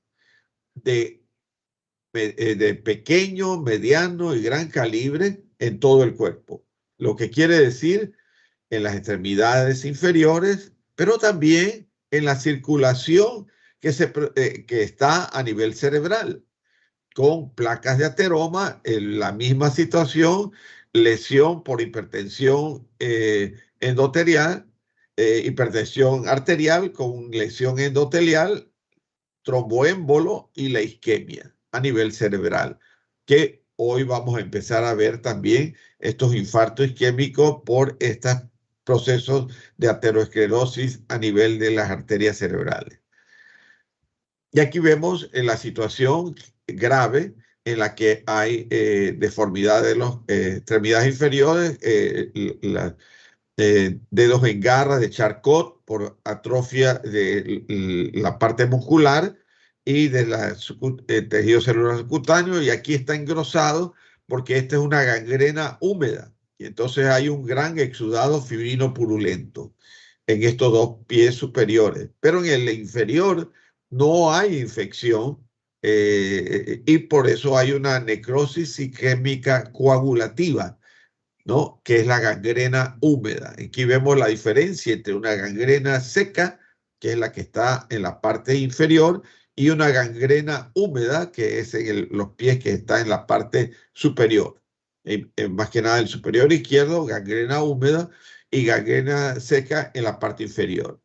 de pequeño, mediano y gran calibre en todo el cuerpo. Lo que quiere decir en las extremidades inferiores, pero también en la circulación que está a nivel cerebral, con placas de ateroma, en la misma situación, lesión por hipertensión endotelial, hipertensión arterial con lesión endotelial, tromboémbolo y la isquemia a nivel cerebral, que hoy vamos a empezar a ver también estos infartos isquémicos por estos procesos de aterosclerosis a nivel de las arterias cerebrales. Y aquí vemos la situación grave en la que hay deformidad de las extremidades inferiores, dedos en garra de Charcot por atrofia de la parte muscular y de tejido celular subcutáneo, y aquí está engrosado porque esta es una gangrena húmeda y entonces hay un gran exudado fibrino purulento en estos dos pies superiores, pero en el inferior no hay infección y por eso hay una necrosis isquémica coagulativa, ¿no? Que es la gangrena húmeda. Aquí vemos la diferencia entre una gangrena seca, que es la que está en la parte inferior, y una gangrena húmeda, que es en los pies que está en la parte superior. Más que nada el superior izquierdo, gangrena húmeda, y gangrena seca en la parte inferior.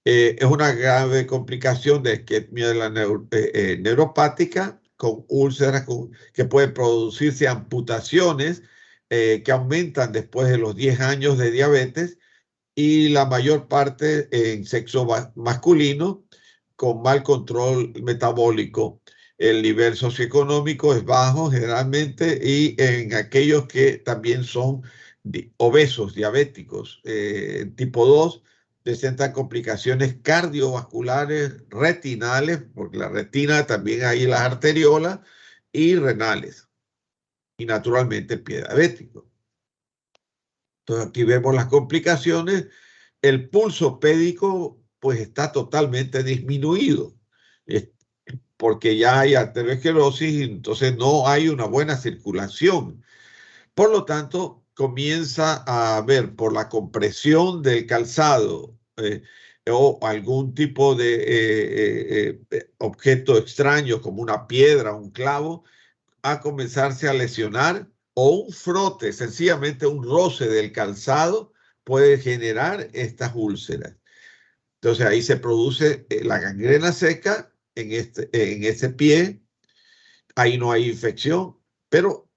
Es una grave complicación de isquemia de la neuropática, con úlceras que pueden producirse amputaciones que aumentan después de los 10 años de diabetes, y la mayor parte en sexo masculino con mal control metabólico. El nivel socioeconómico es bajo generalmente, y en aquellos que también son obesos, diabéticos, tipo 2, presentan complicaciones cardiovasculares, retinales, porque la retina también hay las arteriolas, y renales. Y naturalmente el pie diabético. Entonces aquí vemos las complicaciones. El pulso pédico pues está totalmente disminuido porque ya hay arteriosclerosis y entonces no hay una buena circulación. Por lo tanto, comienza a haber por la compresión del calzado o algún tipo de objeto extraño como una piedra, un clavo, a comenzarse a lesionar, o un frote, sencillamente un roce del calzado puede generar estas úlceras. Entonces ahí se produce la gangrena seca en ese pie, ahí no hay infección, pero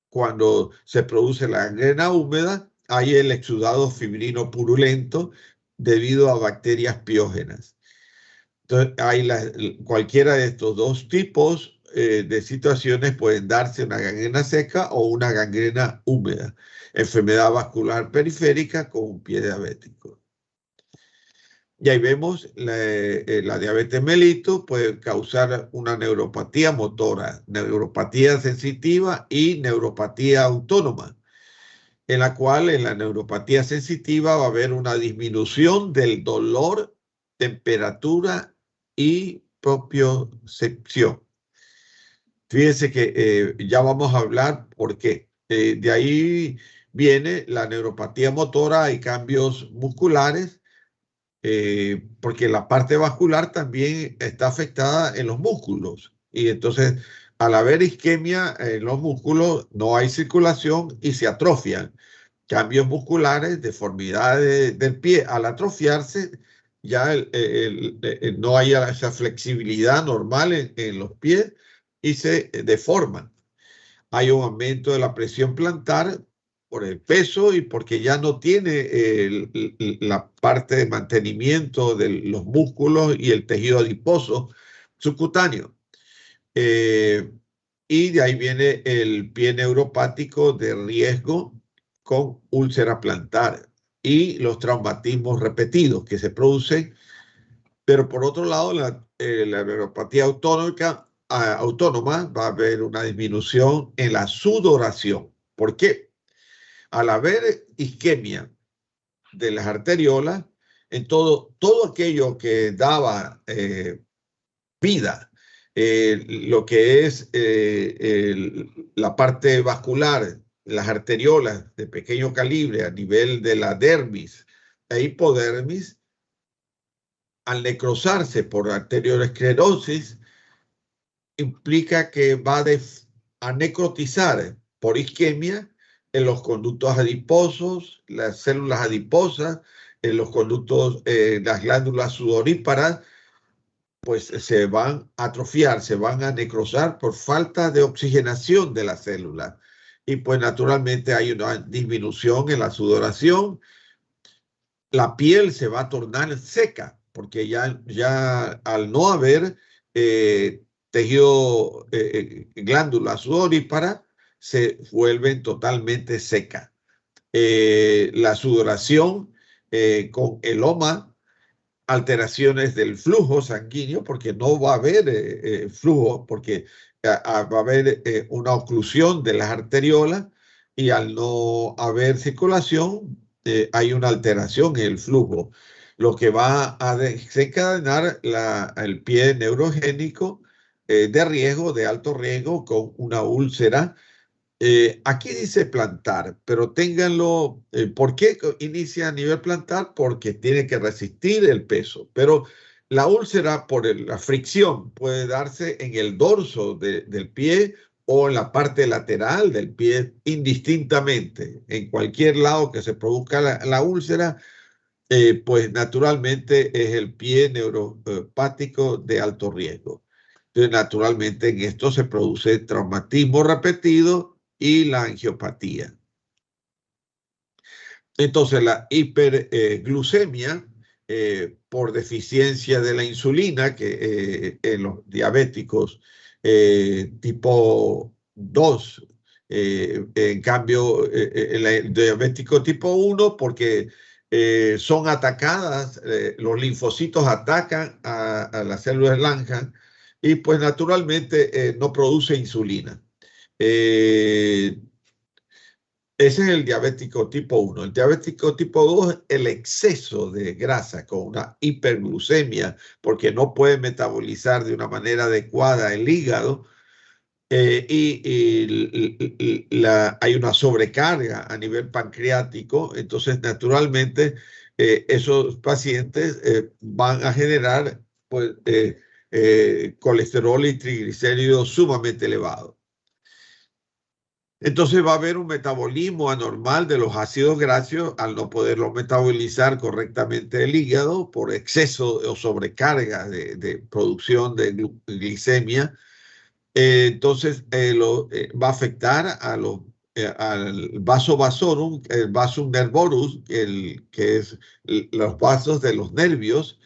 cuando se produce la gangrena húmeda, hay el exudado fibrino purulento debido a bacterias piógenas. Entonces hay cualquiera de estos dos tipos de situaciones pueden darse una gangrena seca o una gangrena húmeda, enfermedad vascular periférica con un pie diabético. Y ahí vemos la diabetes mellitus puede causar una neuropatía motora, neuropatía sensitiva y neuropatía autónoma, en la cual en la neuropatía sensitiva va a haber una disminución del dolor, temperatura y propiocepción. Fíjense que ya vamos a hablar por qué. De ahí viene la neuropatía motora y cambios musculares, porque la parte vascular también está afectada en los músculos. Y entonces, al haber isquemia en los músculos, no hay circulación y se atrofian. Cambios musculares, deformidades del pie, al atrofiarse, ya no hay esa flexibilidad normal en los pies y se deforman. Hay un aumento de la presión plantar por el peso y porque ya no tiene la parte de mantenimiento de los músculos y el tejido adiposo subcutáneo. Y de ahí viene el pie neuropático de riesgo con úlcera plantar y los traumatismos repetidos que se producen. Pero por otro lado, la neuropatía autónoma va a haber una disminución en la sudoración. ¿Por qué? Al haber isquemia de las arteriolas, en todo aquello que daba vida, lo que es la parte vascular, las arteriolas de pequeño calibre a nivel de la dermis e hipodermis, al necrosarse por arteriosclerosis, implica que va a necrotizar por isquemia en los conductos adiposos, las células adiposas, en los conductos, las glándulas sudoríparas, pues se van a atrofiar, se van a necrosar por falta de oxigenación de las células. Y pues naturalmente hay una disminución en la sudoración. La piel se va a tornar seca, porque ya al no haber tejido, glándula sudorípara, se vuelven totalmente secas. La sudoración con eloma, alteraciones del flujo sanguíneo, porque no va a haber flujo, porque va a haber una oclusión de las arteriolas y al no haber circulación hay una alteración en el flujo, lo que va a desencadenar el pie neurogénico de riesgo, de alto riesgo, con una úlcera. Aquí dice plantar, pero ténganlo. ¿Por qué inicia a nivel plantar? Porque tiene que resistir el peso. Pero la úlcera por la fricción puede darse en el dorso del pie o en la parte lateral del pie indistintamente. En cualquier lado que se produzca la úlcera, pues naturalmente es el pie neuropático de alto riesgo. Entonces, naturalmente en esto se produce traumatismo repetido y la angiopatía. Entonces, la hiperglucemia por deficiencia de la insulina, que en los diabéticos tipo 2, en cambio, el diabético tipo 1, porque son atacadas, los linfocitos atacan a las células Langhans y pues naturalmente no produce insulina. Ese es el diabético tipo 1. El diabético tipo 2 es el exceso de grasa con una hiperglucemia porque no puede metabolizar de una manera adecuada el hígado hay una sobrecarga a nivel pancreático. Entonces, naturalmente, esos pacientes van a generar pues, colesterol y triglicéridos sumamente elevados. Entonces va a haber un metabolismo anormal de los ácidos grasos al no poderlo metabolizar correctamente el hígado por exceso o sobrecarga de producción de glicemia. Entonces va a afectar al vaso vasorum, el vasum nervorum, que es los vasos de los nervios.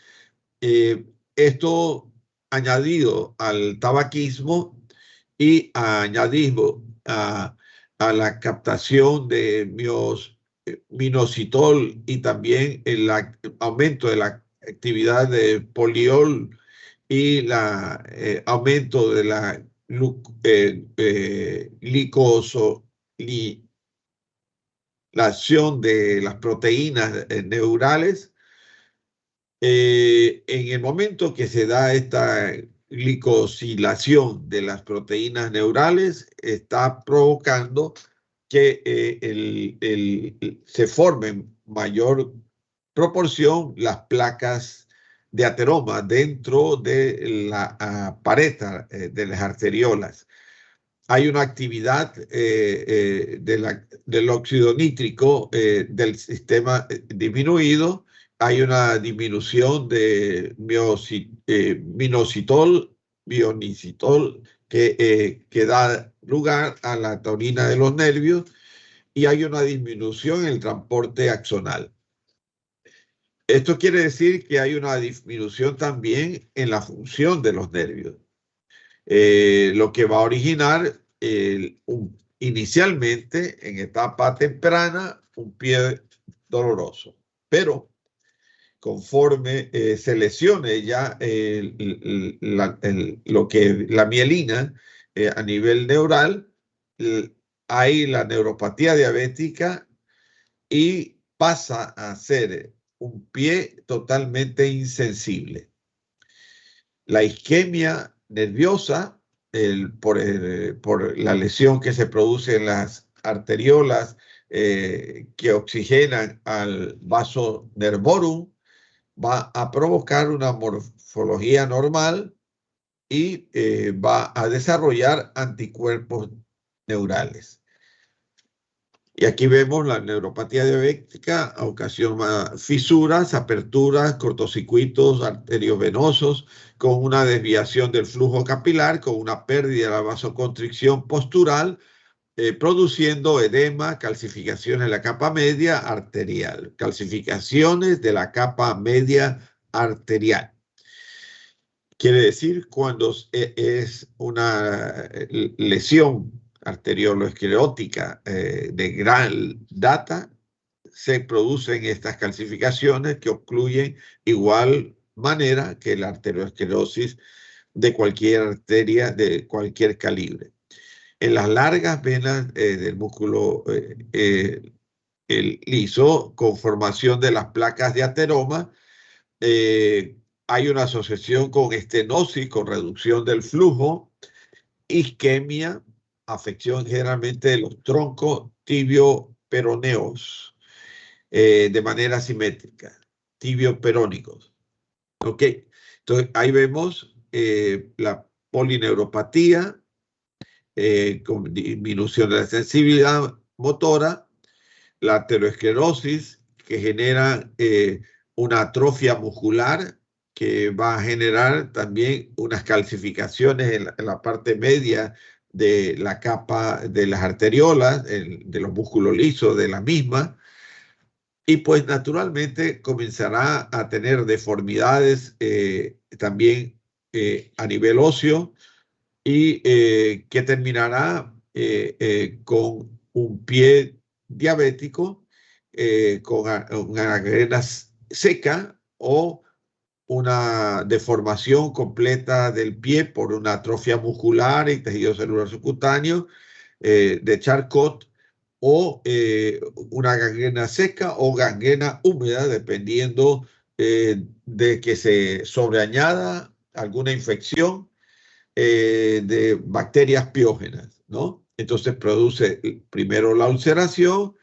Esto añadido al tabaquismo y añadido a la captación de minoxidil y también el aumento de la actividad de poliol y el aumento de la glicosilación de las proteínas neurales, En el momento que se da esta glicosilación de las proteínas neurales, está provocando que se formen mayor proporción las placas de ateroma dentro de la pared de las arteriolas. Hay una actividad del óxido nítrico del sistema disminuido. Hay una disminución de minoxidil que da lugar a la taurina de los nervios, y hay una disminución en el transporte axonal. Esto quiere decir que hay una disminución también en la función de los nervios, lo que va a originar inicialmente, en etapa temprana, un pie doloroso. Pero conforme se lesione ya la mielina a nivel neural, hay la neuropatía diabética y pasa a ser un pie totalmente insensible. La isquemia nerviosa, por la lesión que se produce en las arteriolas que oxigenan al vaso nervorum, va a provocar una morfología normal y va a desarrollar anticuerpos neurales. Y aquí vemos la neuropatía diabética, ocasiona fisuras, aperturas, cortocircuitos arteriovenosos, con una desviación del flujo capilar, con una pérdida de la vasoconstricción postural, produciendo edema, calcificaciones de la capa media arterial. Calcificaciones de la capa media arterial. Quiere decir, cuando es una lesión arterioloesclerótica de gran data, se producen estas calcificaciones que ocluyen igual manera que la arteriosclerosis de cualquier arteria de cualquier calibre. En las largas venas del músculo liso, con formación de las placas de ateroma, hay una asociación con estenosis, con reducción del flujo, isquemia, afección generalmente de los troncos tibio-peroneos de manera simétrica, tibio-perónicos. ¿Ok? Entonces, ahí vemos la polineuropatía, con disminución de la sensibilidad motora, la aterosclerosis, que genera una atrofia muscular, que va a generar también unas calcificaciones en la parte media de la capa de las arteriolas, de los músculos lisos de la misma, y pues naturalmente comenzará a tener deformidades también a nivel óseo, y que terminará con un pie diabético, con una gangrena seca o una deformación completa del pie por una atrofia muscular y tejido celular subcutáneo de Charcot, o una gangrena seca o gangrena húmeda, dependiendo de que se sobreañada alguna infección de bacterias piógenas, ¿no? Entonces produce primero la ulceración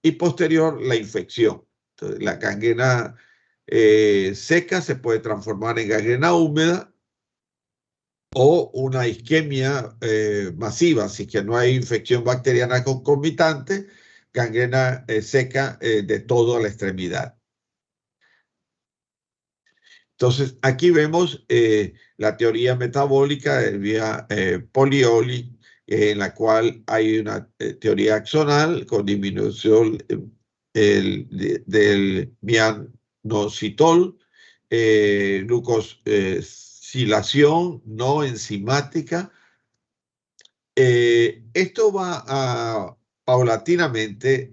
y posterior la infección. Entonces, la gangrena seca se puede transformar en gangrena húmeda o una isquemia masiva, si que no hay infección bacteriana concomitante, gangrena seca de toda la extremidad. Entonces, aquí vemos la teoría metabólica de vía Polioli, en la cual hay una teoría axonal con disminución del minoxidil, glucosilación no enzimática. Esto va paulatinamente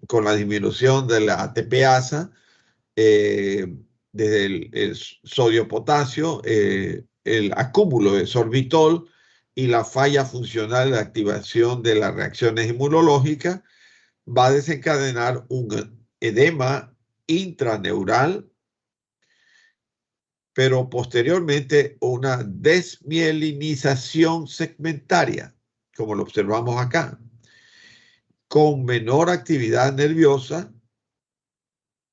con la disminución de la ATPasa, desde el sodio-potasio, el acúmulo de sorbitol y la falla funcional de activación de las reacciones inmunológicas, va a desencadenar un edema intraneural pero posteriormente una desmielinización segmentaria, como lo observamos acá, con menor actividad nerviosa,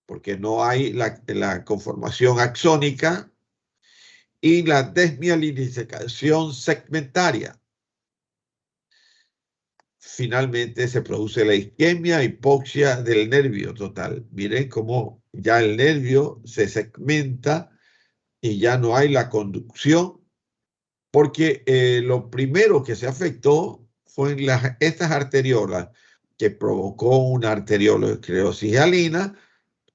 porque no hay la conformación axónica, y la desmielinización segmentaria. Finalmente se produce la isquemia, hipoxia del nervio total. Miren cómo ya el nervio se segmenta y ya no hay la conducción, porque lo primero que se afectó fue en estas arteriolas, que provocó una arteriolosclerosis hialina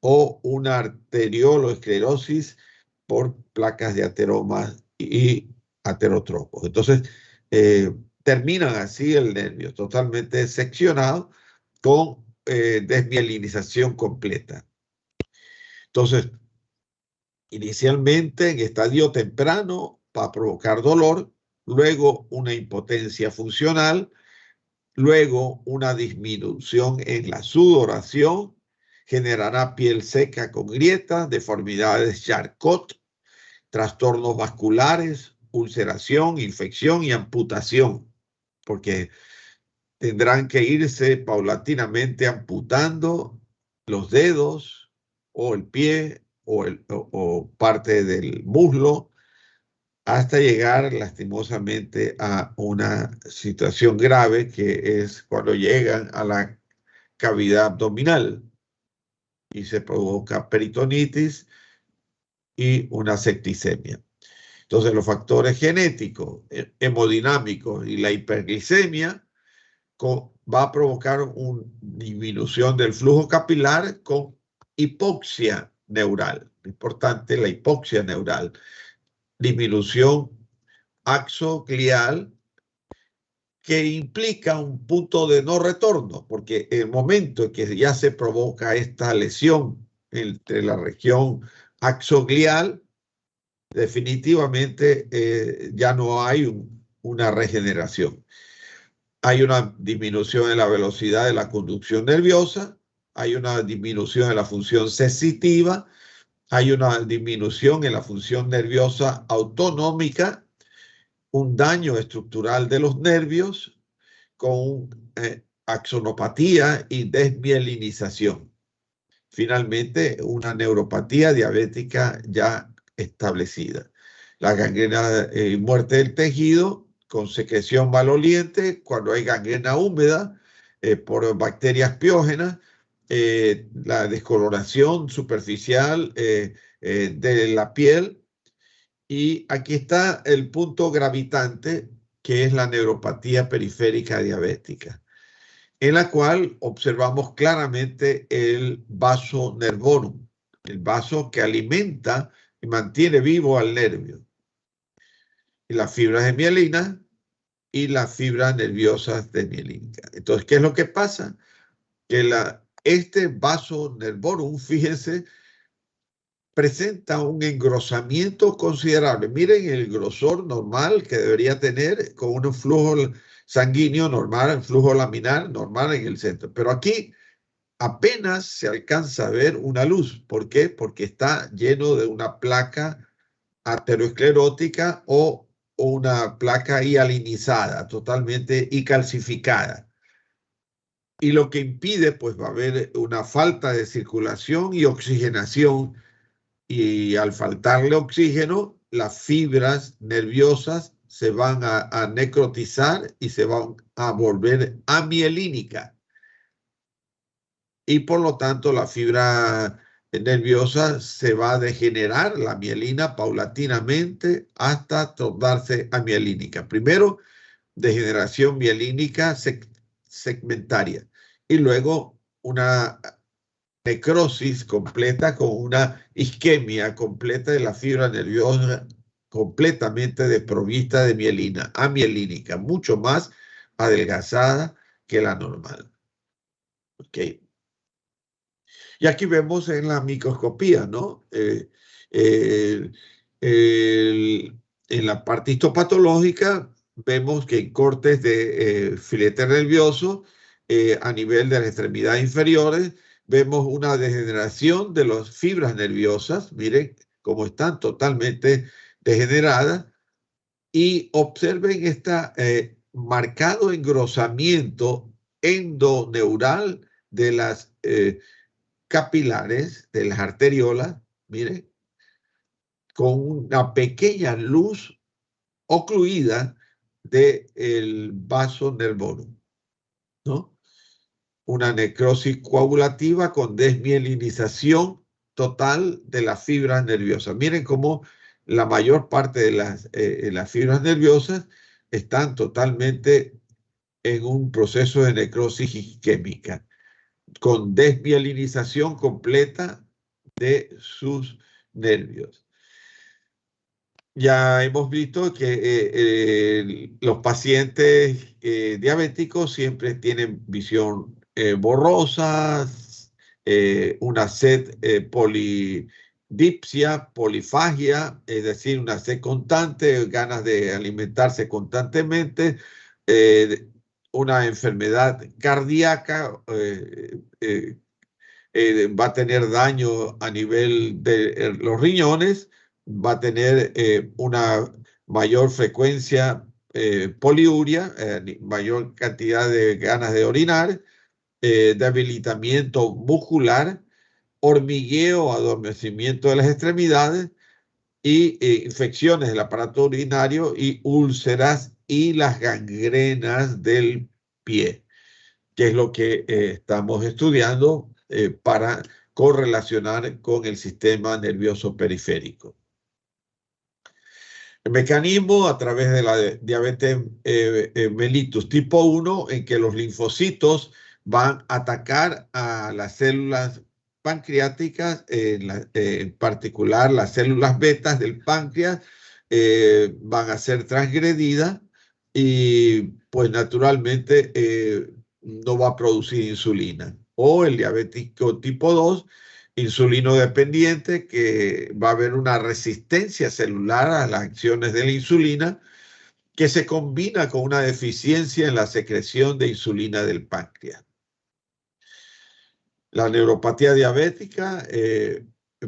o una arteriolosclerosis por placas de ateromas y aterotropos. Entonces, terminan así el nervio totalmente seccionado con desmielinización completa. Entonces, inicialmente en estadio temprano va a provocar dolor, luego una impotencia funcional, luego una disminución en la sudoración, generará piel seca con grietas, deformidades Charcot, trastornos vasculares, ulceración, infección y amputación, porque tendrán que irse paulatinamente amputando los dedos o el pie o parte del muslo hasta llegar lastimosamente a una situación grave, que es cuando llegan a la cavidad abdominal y se provoca peritonitis y una septicemia. Entonces, los factores genéticos, hemodinámicos y la hiperglicemia va a provocar una disminución del flujo capilar con hipoxia neural. Importante, la hipoxia neural. Disminución axoglial, que implica un punto de no retorno, porque el momento en que ya se provoca esta lesión entre la región axoglial, definitivamente ya no hay una regeneración. Hay una disminución en la velocidad de la conducción nerviosa, hay una disminución en la función sensitiva, hay una disminución en la función nerviosa autonómica, un daño estructural de los nervios con axonopatía y desmielinización. Finalmente, una neuropatía diabética ya establecida. La gangrena y muerte del tejido con secreción maloliente cuando hay gangrena húmeda por bacterias piógenas, la descoloración superficial de la piel. Y aquí está el punto gravitante, que es la neuropatía periférica diabética, en la cual observamos claramente el vaso nervorum, el vaso que alimenta y mantiene vivo al nervio, y las fibras de mielina y las fibras nerviosas desmielínicas. Entonces, ¿qué es lo que pasa? Que este vaso nervorum, fíjense, presenta un engrosamiento considerable. Miren el grosor normal que debería tener con un flujo sanguíneo normal, flujo laminar normal en el centro. Pero aquí apenas se alcanza a ver una luz. ¿Por qué? Porque está lleno de una placa aterosclerótica o una placa hialinizada, totalmente y calcificada. Y lo que impide, pues va a haber una falta de circulación y oxigenación. Y al faltarle oxígeno, las fibras nerviosas se van a necrotizar y se van a volver amielínicas. Y por lo tanto, la fibra nerviosa se va a degenerar, la mielina, paulatinamente hasta tornarse amielínica. Primero, degeneración mielínica segmentaria y luego una necrosis completa con una isquemia completa de la fibra nerviosa completamente desprovista de mielina, amielínica, mucho más adelgazada que la normal. ¿Ok? Y aquí vemos en la microscopía, ¿no? En la parte histopatológica vemos que en cortes de filete nervioso a nivel de las extremidades inferiores vemos una degeneración de las fibras nerviosas. Miren, como están totalmente degeneradas, y observen este marcado engrosamiento endoneural de las capilares, de las arteriolas, miren, con una pequeña luz ocluida del vaso nervoso, ¿no? Una necrosis coagulativa con desmielinización total de las fibras nerviosas. Miren cómo la mayor parte de las fibras nerviosas están totalmente en un proceso de necrosis isquémica, con desmielinización completa de sus nervios. Ya hemos visto que los pacientes diabéticos siempre tienen visión borrosa, una sed polidipsia, polifagia, es decir, una sed constante, ganas de alimentarse constantemente, una enfermedad cardíaca, va a tener daño a nivel de los riñones, va a tener una mayor frecuencia poliuria, mayor cantidad de ganas de orinar, debilitamiento muscular, hormigueo, adormecimiento de las extremidades y infecciones del aparato urinario y úlceras y las gangrenas del pie, que es lo que estamos estudiando para correlacionar con el sistema nervioso periférico. El mecanismo a través de la diabetes mellitus tipo 1, en que los linfocitos van a atacar a las células pancreáticas, en particular las células betas del páncreas, van a ser transgredidas y pues naturalmente no va a producir insulina. O el diabético tipo 2, insulino dependiente, que va a haber una resistencia celular a las acciones de la insulina que se combina con una deficiencia en la secreción de insulina del páncreas. La neuropatía diabética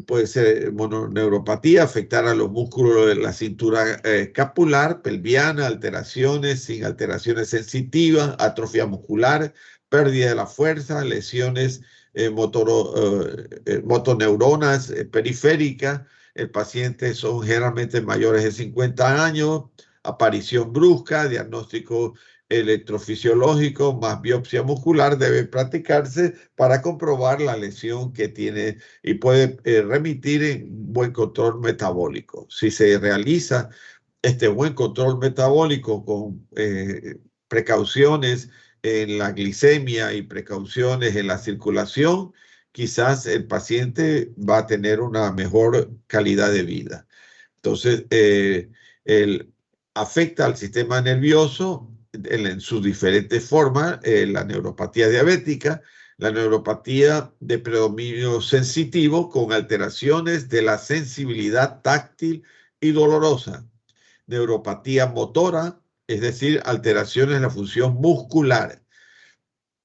puede ser mononeuropatía, afectar a los músculos de la cintura escapular, pelviana, alteraciones sin alteraciones sensitivas, atrofia muscular, pérdida de la fuerza, lesiones motoneuronas periféricas. El paciente son generalmente mayores de 50 años, aparición brusca, diagnóstico electrofisiológico más biopsia muscular debe practicarse para comprobar la lesión que tiene y puede remitir en buen control metabólico. Si se realiza este buen control metabólico con precauciones en la glicemia y precauciones en la circulación, quizás el paciente va a tener una mejor calidad de vida. Entonces, afecta al sistema nervioso en sus diferentes formas, la neuropatía diabética, la neuropatía de predominio sensitivo con alteraciones de la sensibilidad táctil y dolorosa, neuropatía motora, es decir, alteraciones en la función muscular,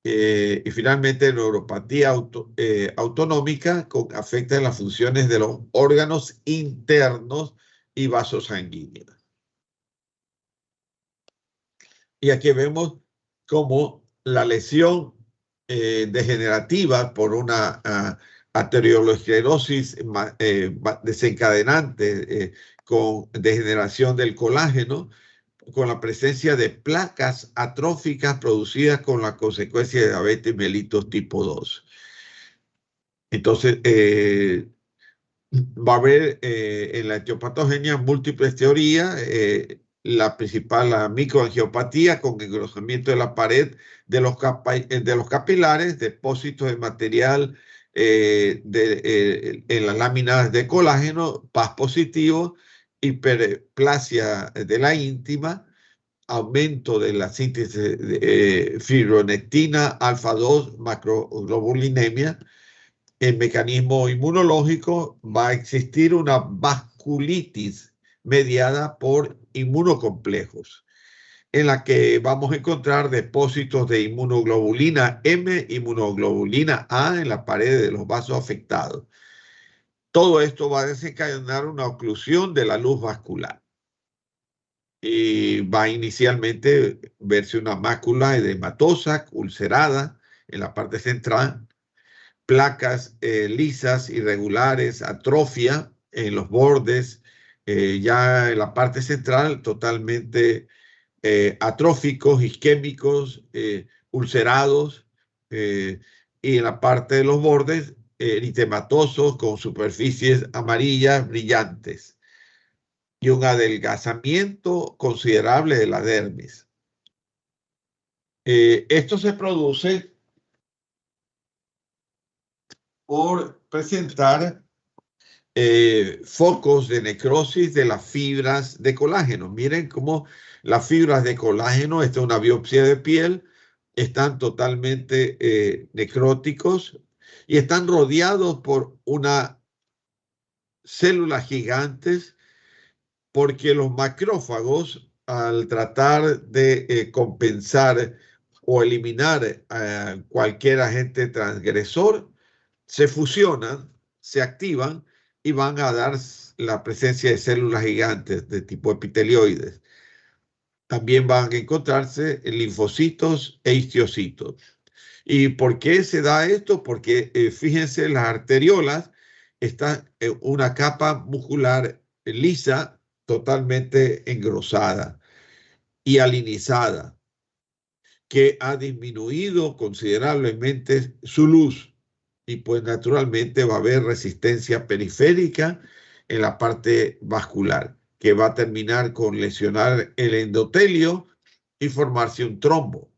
y finalmente neuropatía autonómica afecta las funciones de los órganos internos y vasos sanguíneos. Y aquí vemos cómo la lesión degenerativa por una arteriolosclerosis desencadenante con degeneración del colágeno, con la presencia de placas atróficas producidas con la consecuencia de diabetes mellitus tipo 2. Entonces, va a haber en la etiopatogenia múltiples teorías. La principal, la microangiopatía con engrosamiento de la pared de los capilares, depósitos de material en las láminas de colágeno, PAS positivo, hiperplasia de la íntima, aumento de la síntesis de fibronectina, alfa-2, macroglobulinemia. El mecanismo inmunológico va a existir una vasculitis mediada por inmunocomplejos, en la que vamos a encontrar depósitos de inmunoglobulina M, inmunoglobulina A en la pared de los vasos afectados. todo esto va a desencadenar una oclusión de la luz vascular. Y va a inicialmente verse una mácula edematosa, ulcerada en la parte central, placas lisas, irregulares, atrofia en los bordes, ya en la parte central totalmente atróficos, isquémicos, ulcerados, y en la parte de los bordes eritematosos con superficies amarillas brillantes y un adelgazamiento considerable de la dermis. Esto se produce por presentar focos de necrosis de las fibras de colágeno. Miren cómo las fibras de colágeno, esta es una biopsia de piel, están totalmente necróticos y están rodeados por una células gigantes, porque los macrófagos, al tratar de compensar o eliminar cualquier agente transgresor, se fusionan, se activan y van a dar la presencia de células gigantes de tipo epitelioides. También van a encontrarse linfocitos e histocitos. ¿Y por qué se da esto? Porque fíjense, las arteriolas están en una capa muscular lisa, totalmente engrosada y alinizada, que ha disminuido considerablemente su luz. Y pues naturalmente va a haber resistencia periférica en la parte vascular, que va a terminar con lesionar el endotelio y formarse un trombo.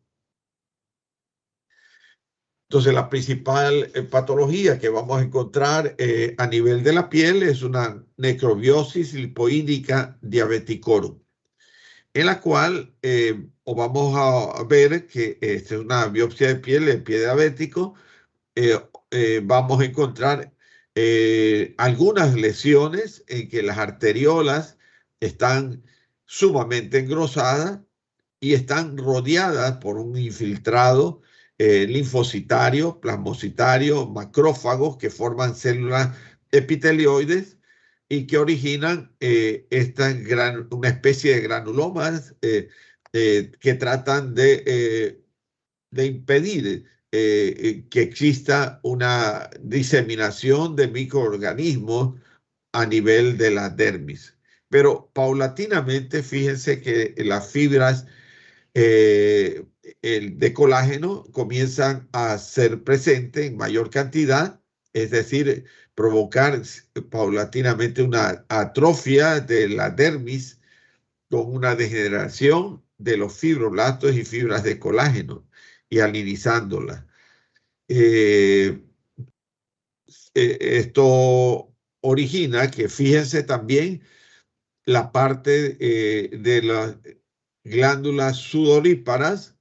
Entonces, la principal patología que vamos a encontrar a nivel de la piel es una necrobiosis lipoídica diabeticorum, en la cual vamos a ver que esta es una biopsia de piel del pie diabético. Vamos a encontrar algunas lesiones en que las arteriolas están sumamente engrosadas y están rodeadas por un infiltrado linfocitario, plasmocitario, macrófagos que forman células epitelioides y que originan una especie de granulomas que tratan de impedir que exista una diseminación de microorganismos a nivel de la dermis. Pero paulatinamente, fíjense que las fibras de colágeno comienzan a ser presentes en mayor cantidad, es decir, provocar paulatinamente una atrofia de la dermis con una degeneración de los fibroblastos y fibras de colágeno y alinizándolas. Esto origina que, fíjense también, la parte de las glándulas sudoríparas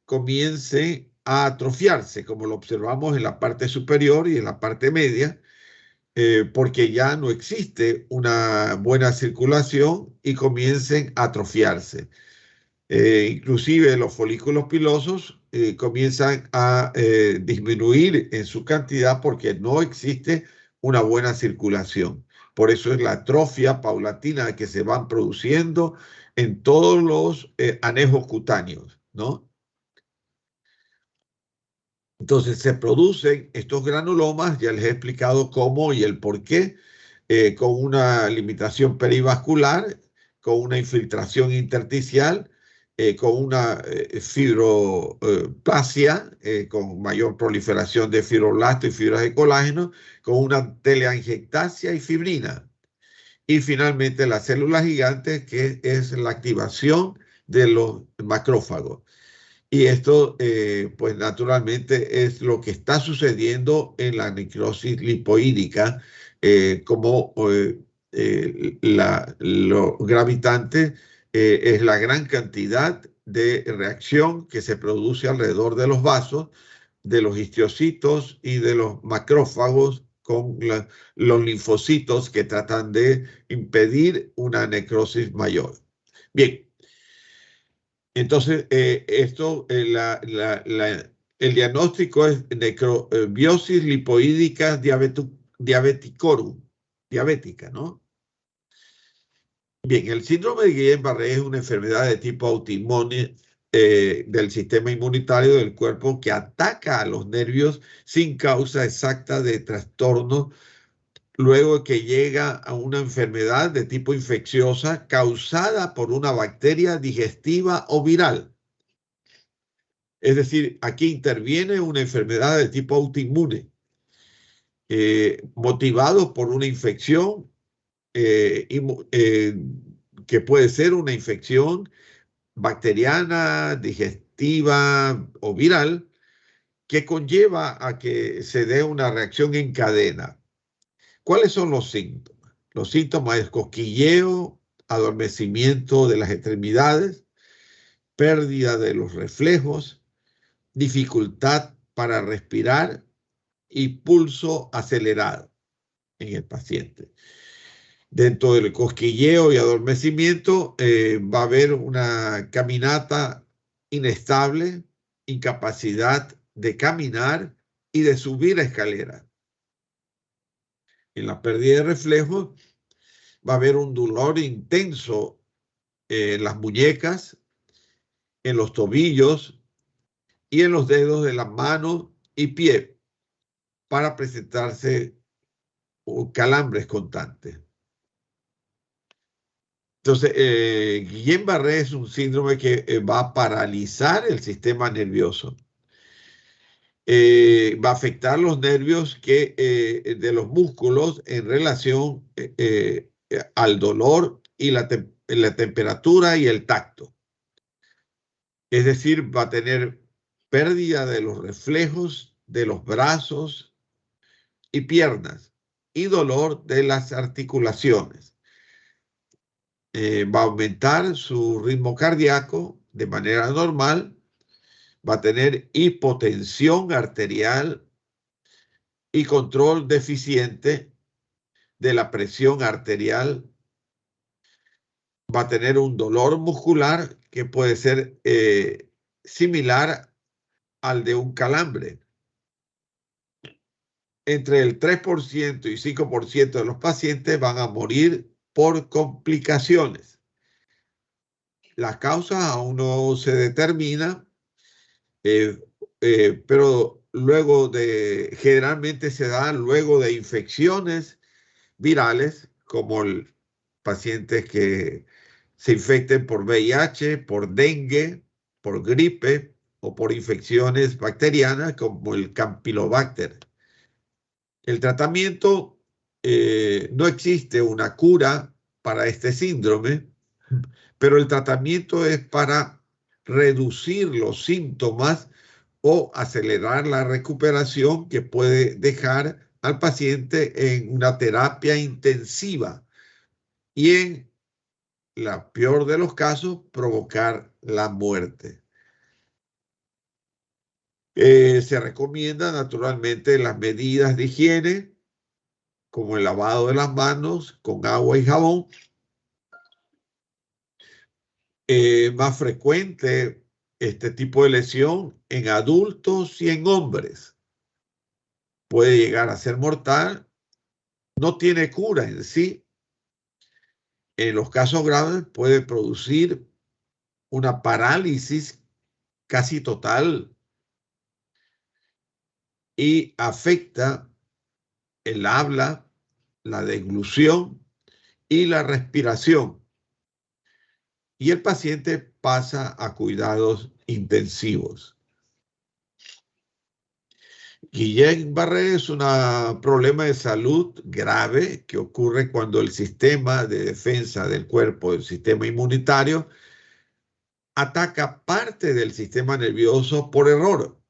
comience a atrofiarse, como lo observamos en la parte superior y en la parte media, porque ya no existe una buena circulación y comiencen a atrofiarse. Inclusive los folículos pilosos comienzan a disminuir en su cantidad porque no existe una buena circulación. Por eso es la atrofia paulatina que se van produciendo en todos los anejos cutáneos, ¿no? Entonces se producen estos granulomas, ya les he explicado cómo y el por qué, con una limitación perivascular, con una infiltración intersticial, con una fibroplasia, con mayor proliferación de fibroblastos y fibras de colágeno, con una teleangiectasia y fibrina. Y finalmente las células gigantes, que es la activación de los macrófagos. Y esto, pues naturalmente, es lo que está sucediendo en la necrosis lipoídica, como lo gravitante es la gran cantidad de reacción que se produce alrededor de los vasos, de los histocitos y de los macrófagos con los linfocitos que tratan de impedir una necrosis mayor. Bien, entonces el diagnóstico es necrobiosis lipoídica diabeticorum, diabética, ¿no? Bien, el síndrome de Guillain-Barré es una enfermedad de tipo autoinmune del sistema inmunitario del cuerpo que ataca a los nervios sin causa exacta de trastorno, luego que llega a una enfermedad de tipo infecciosa causada por una bacteria digestiva o viral. Es decir, aquí interviene una enfermedad de tipo autoinmune, motivado por una infección que puede ser una infección bacteriana, digestiva o viral, que conlleva a que se dé una reacción en cadena. ¿Cuáles son los síntomas? Los síntomas es cosquilleo, adormecimiento de las extremidades, pérdida de los reflejos, dificultad para respirar y pulso acelerado en el paciente. Dentro del cosquilleo y adormecimiento va a haber una caminata inestable, incapacidad de caminar y de subir escaleras. En la pérdida de reflejos va a haber un dolor intenso en las muñecas, en los tobillos y en los dedos de las manos y pie para presentarse calambres constantes. Entonces, Guillain-Barré es un síndrome que va a paralizar el sistema nervioso. Va a afectar los nervios de los músculos en relación al dolor y la temperatura y el tacto. Es decir, va a tener pérdida de los reflejos de los brazos y piernas y dolor de las articulaciones. Va a aumentar su ritmo cardíaco de manera normal, va a tener hipotensión arterial y control deficiente de la presión arterial. Va a tener un dolor muscular que puede ser similar al de un calambre. Entre el 3% y 5% de los pacientes van a morir por complicaciones. La causa aún no se determina, pero generalmente se da luego de infecciones virales, como pacientes que se infecten por VIH, por dengue, por gripe o por infecciones bacterianas como el Campylobacter. El tratamiento, no existe una cura para este síndrome, pero el tratamiento es para reducir los síntomas o acelerar la recuperación que puede dejar al paciente en una terapia intensiva y en la peor de los casos provocar la muerte. Se recomienda naturalmente las medidas de higiene como el lavado de las manos con agua y jabón. Más frecuente este tipo de lesión en adultos y en hombres. Puede llegar a ser mortal. No tiene cura en sí. En los casos graves puede producir una parálisis casi total y afecta el habla, la deglución y la respiración. Y el paciente pasa a cuidados intensivos. Guillain-Barré es un problema de salud grave que ocurre cuando el sistema de defensa del cuerpo, el sistema inmunitario, ataca parte del sistema nervioso por error.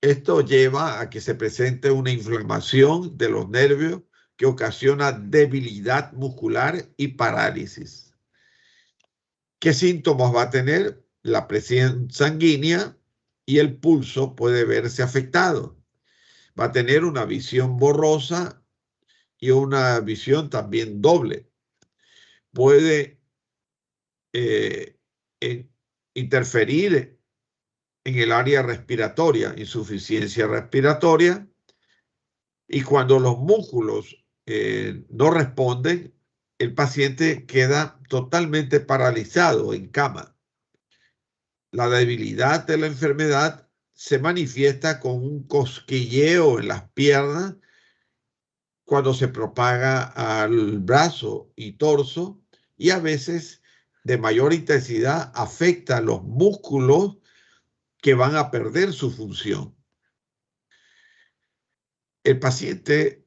Esto lleva a que se presente una inflamación de los nervios que ocasiona debilidad muscular y parálisis. ¿Qué síntomas va a tener? La presión sanguínea y el pulso puede verse afectado. Va a tener una visión borrosa y una visión también doble. Puede interferir en el área respiratoria, insuficiencia respiratoria, y cuando los músculos no responden, el paciente queda totalmente paralizado en cama. La debilidad de la enfermedad se manifiesta con un cosquilleo en las piernas cuando se propaga al brazo y torso, y a veces de mayor intensidad afecta los músculos que van a perder su función. El paciente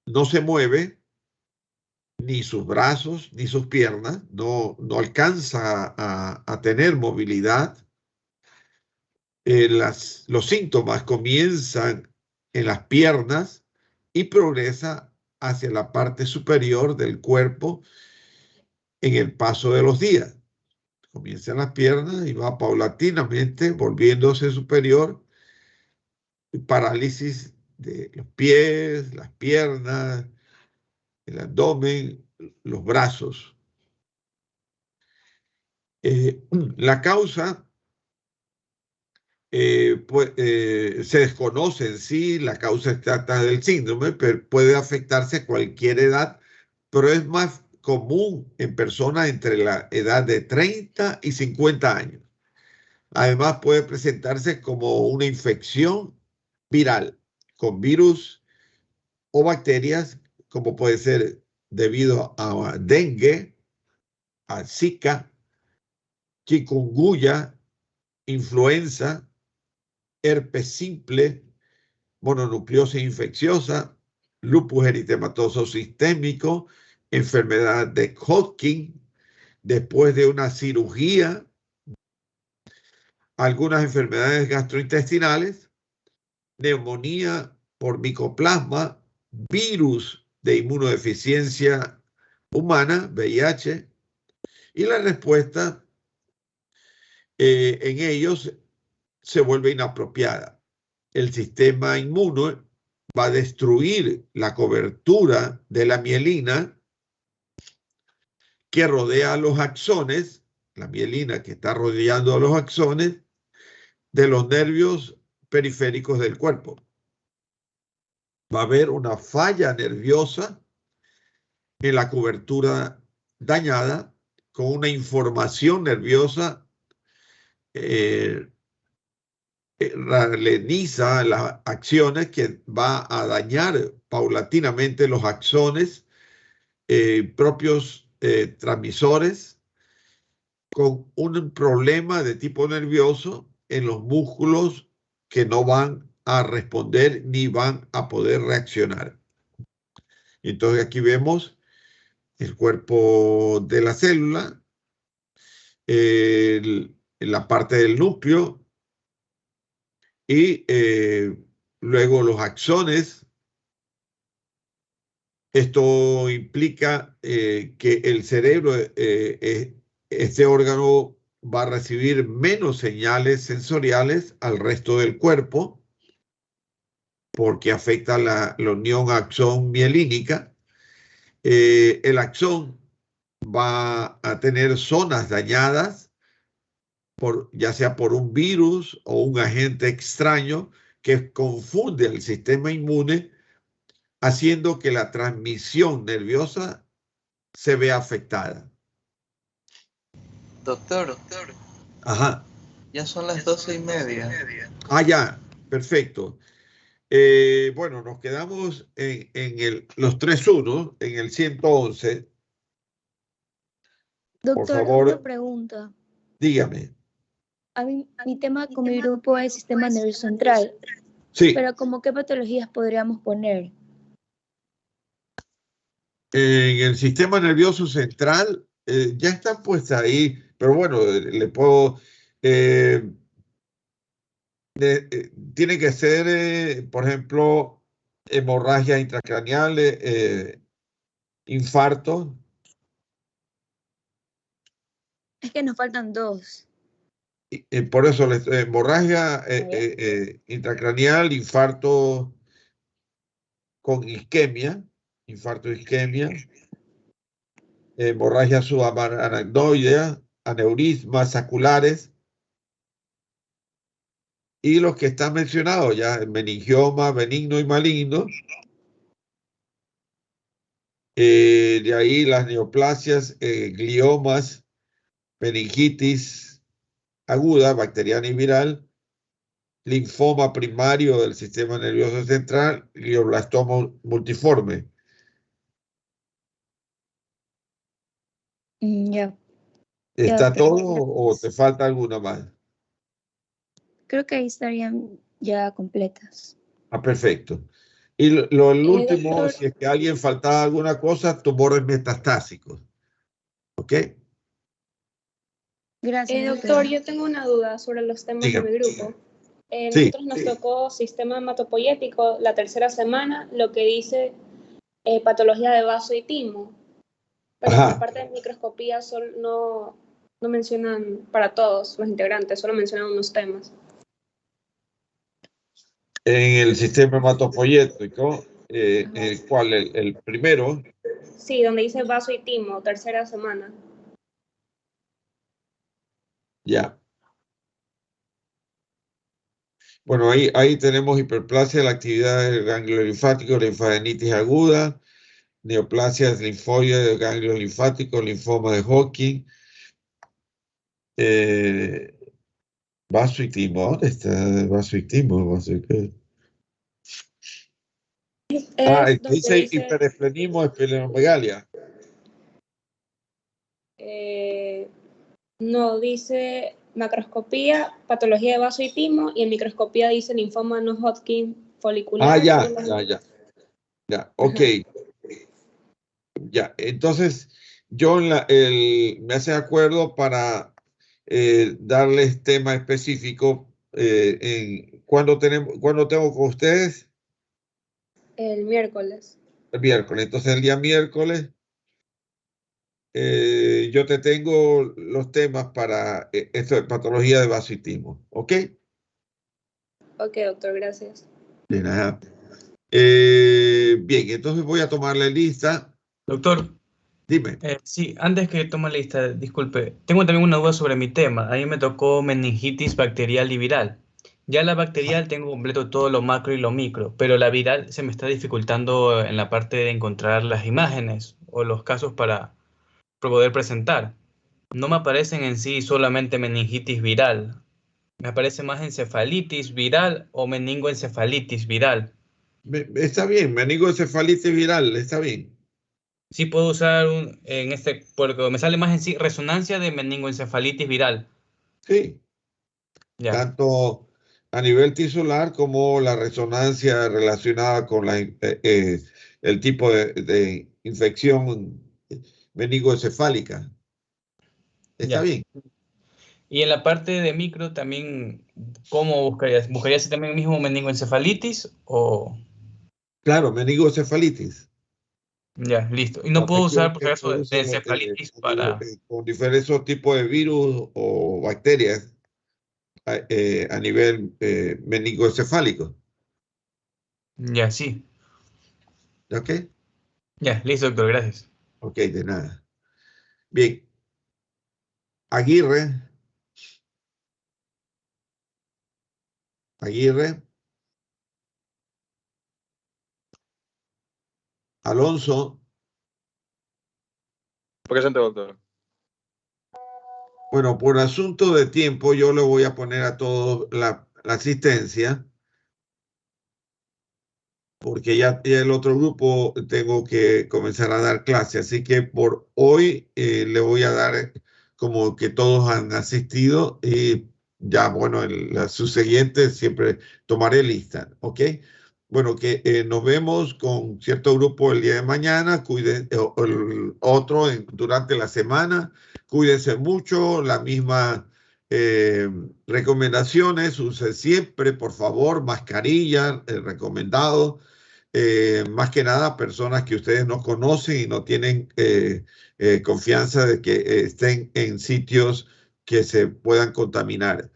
no se mueve, ni sus brazos, ni sus piernas, no alcanza a tener movilidad. Los síntomas comienzan en las piernas y progresa hacia la parte superior del cuerpo en el paso de los días. Comienza en las piernas y va paulatinamente volviéndose superior. Parálisis de los pies, las piernas, el abdomen, los brazos. La causa se desconoce en sí la causa exacta del síndrome, pero puede afectarse a cualquier edad, pero es más común en personas entre la edad de 30 y 50 años. Además, puede presentarse como una infección viral con virus o bacterias, como puede ser debido a dengue, a Zika, chikungunya, influenza, herpes simple, mononucleosis infecciosa, lupus eritematoso sistémico, enfermedad de Hodgkin, después de una cirugía, algunas enfermedades gastrointestinales, neumonía por micoplasma, virus de inmunodeficiencia humana, VIH, y la respuesta en ellos se vuelve inapropiada. El sistema inmune va a destruir la cobertura de la mielina que rodea a los axones, la mielina que está rodeando a los axones de los nervios periféricos del cuerpo. Va a haber una falla nerviosa en la cobertura dañada con una información nerviosa ralentiza las acciones que va a dañar paulatinamente los axones, propios transmisores, con un problema de tipo nervioso en los músculos que no van a responder ni van a poder reaccionar. Entonces aquí vemos el cuerpo de la célula, la parte del núcleo y luego los axones. Esto implica que el cerebro, este órgano, va a recibir menos señales sensoriales al resto del cuerpo porque afecta la unión axón mielínica. El axón va a tener zonas dañadas, ya sea por un virus o un agente extraño que confunde al sistema inmune, haciendo que la transmisión nerviosa se vea afectada. Doctor. Ajá. Ya son las 12:30. Ah, ya, perfecto. Bueno, nos quedamos en los 3-1, en el 111. Doctor, por favor, una pregunta. Dígame. Mi tema con mi grupo es sistema nervioso central. Sí. Pero ¿cómo qué patologías podríamos poner? En el sistema nervioso central ya está puesta ahí, pero bueno, le puedo... tiene que ser, por ejemplo, hemorragia intracraneal, infarto. Es que nos faltan dos. Por eso, hemorragia intracraneal, infarto con isquemia, infarto isquemia, hemorragia subaracnoidea, aneurismas saculares, y los que están mencionados ya, meningioma benigno y maligno, De ahí las neoplasias, gliomas, meningitis aguda, bacteriana y viral, linfoma primario del sistema nervioso central, glioblastoma multiforme. Ya. ¿Está doctor, todo o te falta alguna más? Creo que ahí estarían ya completas. Ah, perfecto. Y el último, doctor. si es que a alguien faltaba alguna cosa, tumores metastásicos. ¿Ok? Gracias, Doctor, yo tengo una duda sobre los temas Dígame. de mi grupo. Sí. Nosotros nos tocó sistema hematopoyético la tercera semana, lo que dice patología de vaso y timo. Pero en la parte de microscopía no mencionan para todos los integrantes, solo mencionan unos temas. En el sistema hematopoyético, ¿cuál? El primero. Sí, donde dice vaso y timo, tercera semana. Ya. Bueno, ahí tenemos hiperplasia de la actividad del ganglio linfático, linfadenitis aguda, neoplasias linfoides del ganglio linfático, linfoma de Hodgkin, vaso y timo. ¿Dónde está vaso y timo? Dice hiperesplenismo, esplenomegalia. No, dice macroscopía, patología de vaso y timo, y en microscopía dice linfoma no Hodgkin folicular. Ya, ok. Ya, entonces yo me hace acuerdo para darles tema específico ¿cuándo tengo con ustedes? El miércoles. El miércoles. Entonces el día miércoles yo te tengo los temas para esto de patología de vaso y timo. ¿Ok? Ok, doctor, gracias. De nada. Bien, entonces voy a tomar la lista. Doctor. Dime. Sí, antes que tome la lista, disculpe, tengo también una duda sobre mi tema. A mí me tocó meningitis bacterial y viral. Ya la bacterial tengo completo todo lo macro y lo micro, pero la viral se me está dificultando en la parte de encontrar las imágenes o los casos para poder presentar. No me aparecen en sí solamente meningitis viral. Me aparece más encefalitis viral o meningoencefalitis viral. Está bien, meningoencefalitis viral, está bien. Sí puedo usar porque me sale más en sí resonancia de meningoencefalitis viral. Sí. Ya. Tanto a nivel tisular como la resonancia relacionada con el tipo de infección meningoencefálica. Está bien. Y en la parte de micro también, ¿cómo buscarías? ¿Buscarías también el mismo meningoencefalitis o...? Claro, meningoencefalitis. Ya, listo. Y no puedo usar, por caso, de encefalitis para... Con diferentes tipos de virus o bacterias a nivel meningoencefálico. Ya, sí. ¿Ok? Ya, listo, doctor, gracias. Ok, de nada. Bien. Aguirre. Alonso. Presente, doctor. Bueno, por asunto de tiempo, yo le voy a poner a todos la asistencia, porque ya el otro grupo tengo que comenzar a dar clase, así que por hoy le voy a dar como que todos han asistido y ya, bueno, su siguiente siempre tomaré lista, ¿ok? Bueno, que nos vemos con cierto grupo el día de mañana, cuiden, el otro durante la semana, cuídense mucho, la misma recomendaciones, use siempre, por favor, mascarilla, recomendado, más que nada personas que ustedes no conocen y no tienen confianza de que estén en sitios que se puedan contaminar.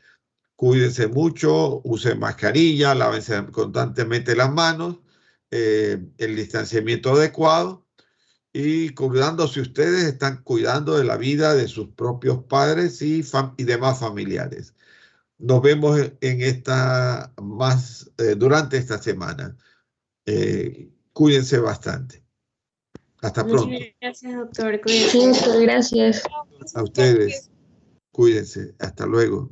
Cuídense mucho, usen mascarilla, lávense constantemente las manos, el distanciamiento adecuado y cuidándose ustedes, están cuidando de la vida de sus propios padres y demás familiares. Nos vemos durante esta semana. Cuídense bastante. Hasta pronto. Muchas gracias, doctor. Sí, doctor, gracias. A ustedes. Cuídense. Hasta luego.